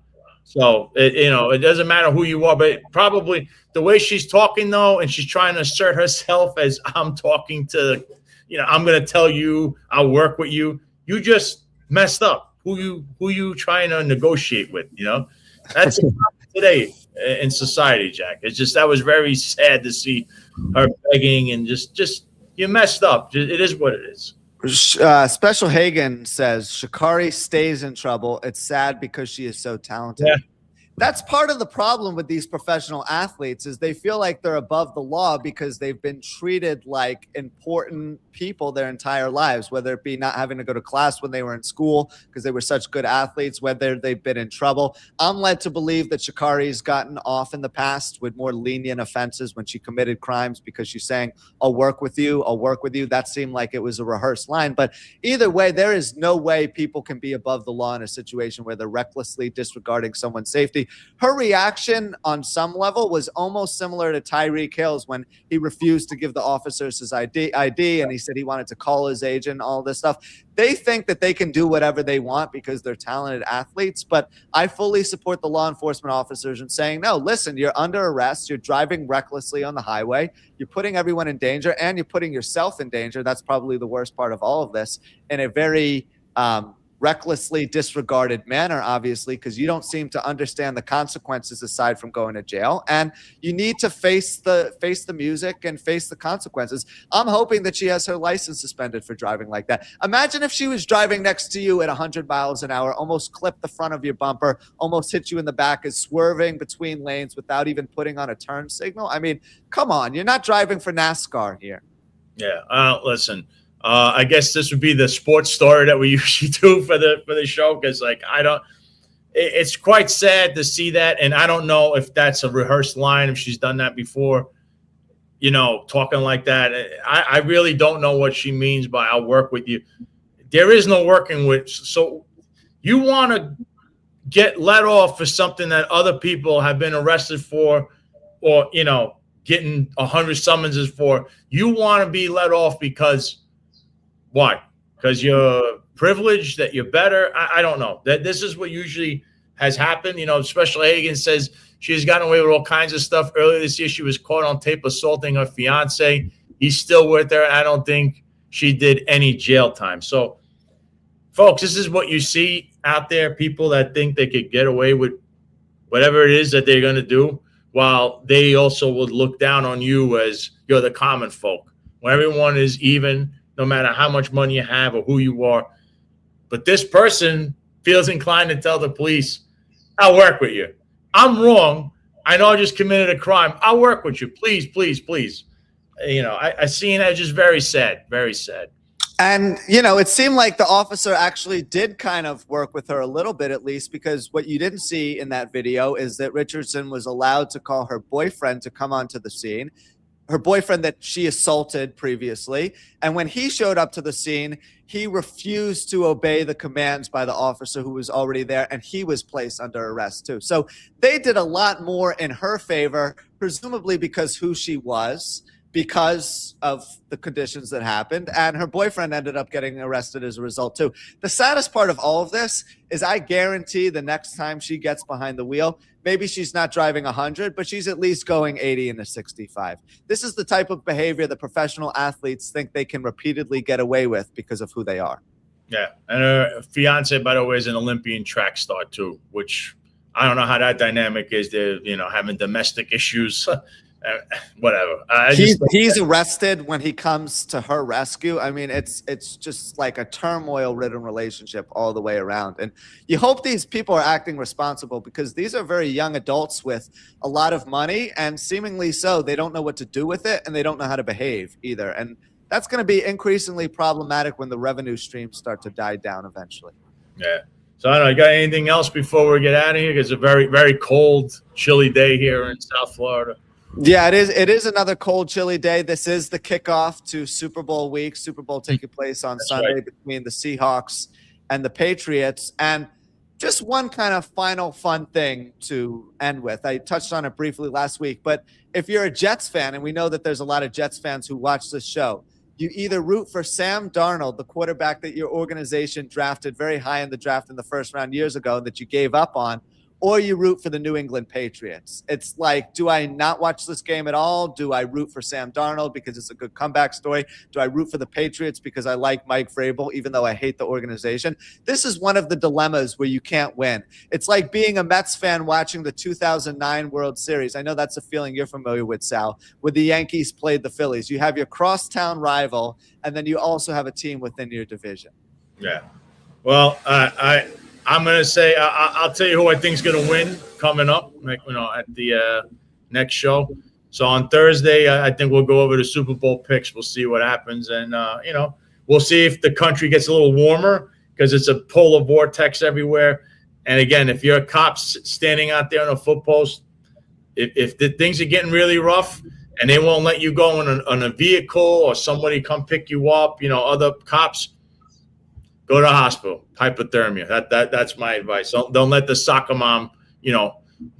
So, you know, it doesn't matter who you are, but probably the way she's talking, though, and she's trying to assert herself as I'm talking to, you know, I'm going to tell you, I'll work with you. You just messed up. Who you trying to negotiate with, you know? That's today in society, Jack. It's just, that was very sad to see her begging and just you messed up. It is what it is. Special Hagen says Sha'Carri stays in trouble. It's sad because she is so talented. Yeah. That's part of the problem with these professional athletes is they feel like they're above the law because they've been treated like important people their entire lives, whether it be not having to go to class when they were in school because they were such good athletes, whether they've been in trouble. I'm led to believe that Sha'Carri's gotten off in the past with more lenient offenses when she committed crimes because she's saying, I'll work with you. I'll work with you. That seemed like it was a rehearsed line. But either way, there is no way people can be above the law in a situation where they're recklessly disregarding someone's safety. Her reaction on some level was almost similar to Tyreek Hill's when he refused to give the officers his ID and he said he wanted to call his agent, all this stuff. They think that they can do whatever they want because they're talented athletes, but I fully support the law enforcement officers in saying, no, listen, you're under arrest. You're driving recklessly on the highway. You're putting everyone in danger and you're putting yourself in danger. That's probably the worst part of all of this in a very recklessly disregarded manner, obviously, because you don't seem to understand the consequences aside from going to jail. And you need to face the music and face the consequences. I'm hoping that she has her license suspended for driving like that. Imagine if she was driving next to you at 100 miles an hour, almost clipped the front of your bumper, almost hit you in the back, is swerving between lanes without even putting on a turn signal. I mean, come on, you're not driving for NASCAR here. Yeah, listen. I guess this would be the sports story that we usually do for the show because, like, it's quite sad to see that, and I don't know if that's a rehearsed line, if she's done that before, you know, talking like that. I really don't know what she means by I'll work with you. There is no working with. So you want to get let off for something that other people have been arrested for or, you know, getting 100 summonses for. You want to be let off because why? Because you're privileged, that you're better? I don't know. That this is what usually has happened. You know, Special Hagen says she has gotten away with all kinds of stuff. Earlier this year, she was caught on tape assaulting her fiance. He's still with her. I don't think she did any jail time. So, folks, this is what you see out there. People that think they could get away with whatever it is that they're going to do, while they also would look down on you as you're the common folk. When everyone is even, no matter how much money you have or who you are. But this person feels inclined to tell the police, I'll work with you. I'm wrong. I know I just committed a crime. I'll work with you. Please, please, please. You know, I seen that just very sad, very sad. And, you know, it seemed like the officer actually did kind of work with her a little bit, at least, because what you didn't see in that video is that Richardson was allowed to call her boyfriend to come onto the scene. her boyfriend that she assaulted previously. And when he showed up to the scene, he refused to obey the commands by the officer who was already there, and he was placed under arrest too. So they did a lot more in her favor, presumably because who she was, because of the conditions that happened, and her boyfriend ended up getting arrested as a result too. The saddest part of all of this is I guarantee the next time she gets behind the wheel, maybe she's not driving 100, but she's at least going 80 in a 65. This is the type of behavior that professional athletes think they can repeatedly get away with because of who they are. Yeah, and her fiance, by the way, is an Olympian track star too, which I don't know how that dynamic is. They're, having domestic issues. Whatever. He's arrested when he comes to her rescue. I mean, it's just like a turmoil-ridden relationship all the way around. And you hope these people are acting responsible, because these are very young adults with a lot of money, and seemingly so, they don't know what to do with it, and they don't know how to behave either. And that's going to be increasingly problematic when the revenue streams start to die down eventually. Yeah. So I don't know, you got anything else before we get out of here? It's a very, very cold, chilly day here in South Florida. Yeah, it is another cold, chilly day. This is the kickoff to Super Bowl week. Super Bowl taking place on Sunday between the Seahawks and the Patriots. And just one kind of final fun thing to end with. I touched on it briefly last week, but if you're a Jets fan, and we know that there's a lot of Jets fans who watch this show, you either root for Sam Darnold, the quarterback that your organization drafted very high in the draft in the first round years ago that you gave up on, or you root for the New England Patriots. It's like, do I not watch this game at all? Do I root for Sam Darnold because it's a good comeback story? Do I root for the Patriots because I like Mike Vrabel, even though I hate the organization? This is one of the dilemmas where you can't win. It's like being a Mets fan watching the 2009 World Series. I know that's a feeling you're familiar with, Sal, where the Yankees played the Phillies. You have your crosstown rival, and then you also have a team within your division. Yeah. Well, I'm going to say I'll tell you who I think is going to win coming up, at the next show. So on Thursday, I think we'll go over the Super Bowl picks. We'll see what happens. And, we'll see if the country gets a little warmer, because it's a polar vortex everywhere. And, again, if you're a cop standing out there on a foot post, if the things are getting really rough and they won't let you go on a vehicle, or somebody come pick you up, other cops, go to the hospital. Hypothermia. That's my advice. Don't let the soccer mom,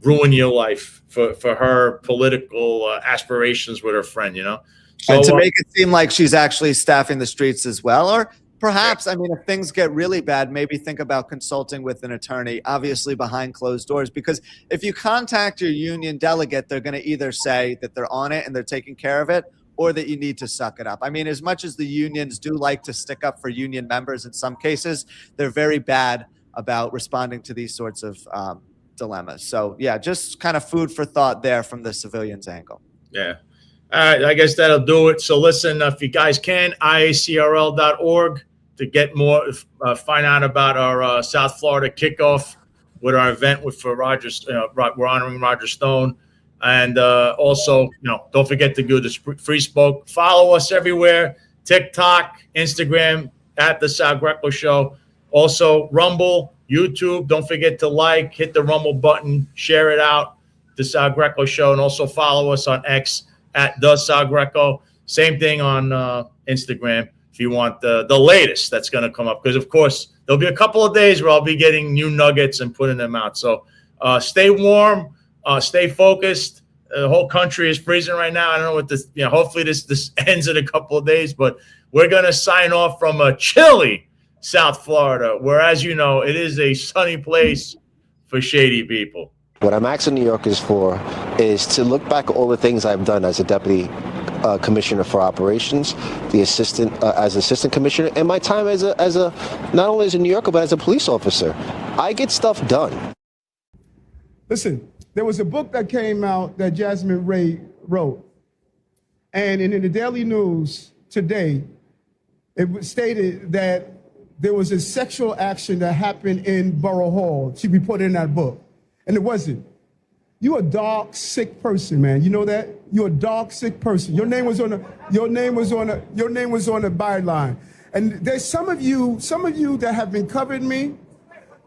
ruin your life for her political aspirations with her friend. So, and to make it seem like she's actually staffing the streets as well, or perhaps, I mean, if things get really bad, maybe think about consulting with an attorney, obviously behind closed doors, because if you contact your union delegate, they're going to either say that they're on it and they're taking care of it, or that you need to suck it up. I mean, as much as the unions do like to stick up for union members in some cases, they're very bad about responding to these sorts of dilemmas. So, yeah, just kind of food for thought there from the civilians' angle. Yeah. All right. I guess that'll do it. So, listen, if you guys can, iacrl.org to get more, find out about our South Florida kickoff with our event for Rogers. We're honoring Roger Stone. And also, don't forget to go to Free Spoke. Follow us everywhere: TikTok, Instagram, at the Sal Greco Show. Also, Rumble, YouTube. Don't forget to hit the Rumble button, share it out, the Sal Greco Show. And also follow us on X at the Sal Greco. Same thing on Instagram if you want the latest that's going to come up. Because, of course, there'll be a couple of days where I'll be getting new nuggets and putting them out. So stay warm. Stay focused. The whole country is freezing right now. I don't know what this, hopefully this ends in a couple of days, but we're going to sign off from a chilly South Florida, where, as you know, it is a sunny place for shady people. What I'm asking New Yorkers for is to look back at all the things I've done as a deputy commissioner for operations, as assistant commissioner, and my time as a not only as a New Yorker, but as a police officer. I get stuff done. Listen, there was a book that came out that Jasmine Ray wrote. And in the Daily News today, it stated that there was a sexual action that happened in Borough Hall. She reported in that book. And it wasn't. You're a dark, sick person, man. You know that? You're a dark, sick person. Your name was on the byline. And there's some of you that have been covering me.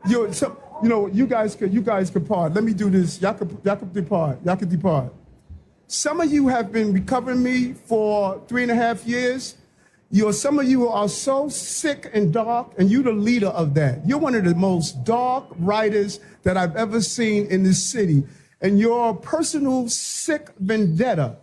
You guys could part. Let me do this. Y'all could depart. Some of you have been recovering me for 3.5 years. Some of you are so sick and dark, and you're the leader of that. You're one of the most dark writers that I've ever seen in this city. And your personal sick vendetta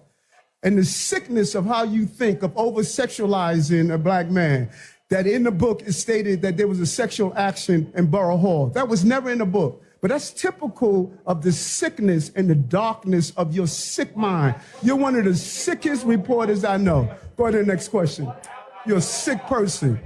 and the sickness of how you think of over-sexualizing a black man, that in the book is stated that there was a sexual action in Borough Hall. That was never in the book. But that's typical of the sickness and the darkness of your sick mind. You're one of the sickest reporters I know. Go to the next question. You're a sick person.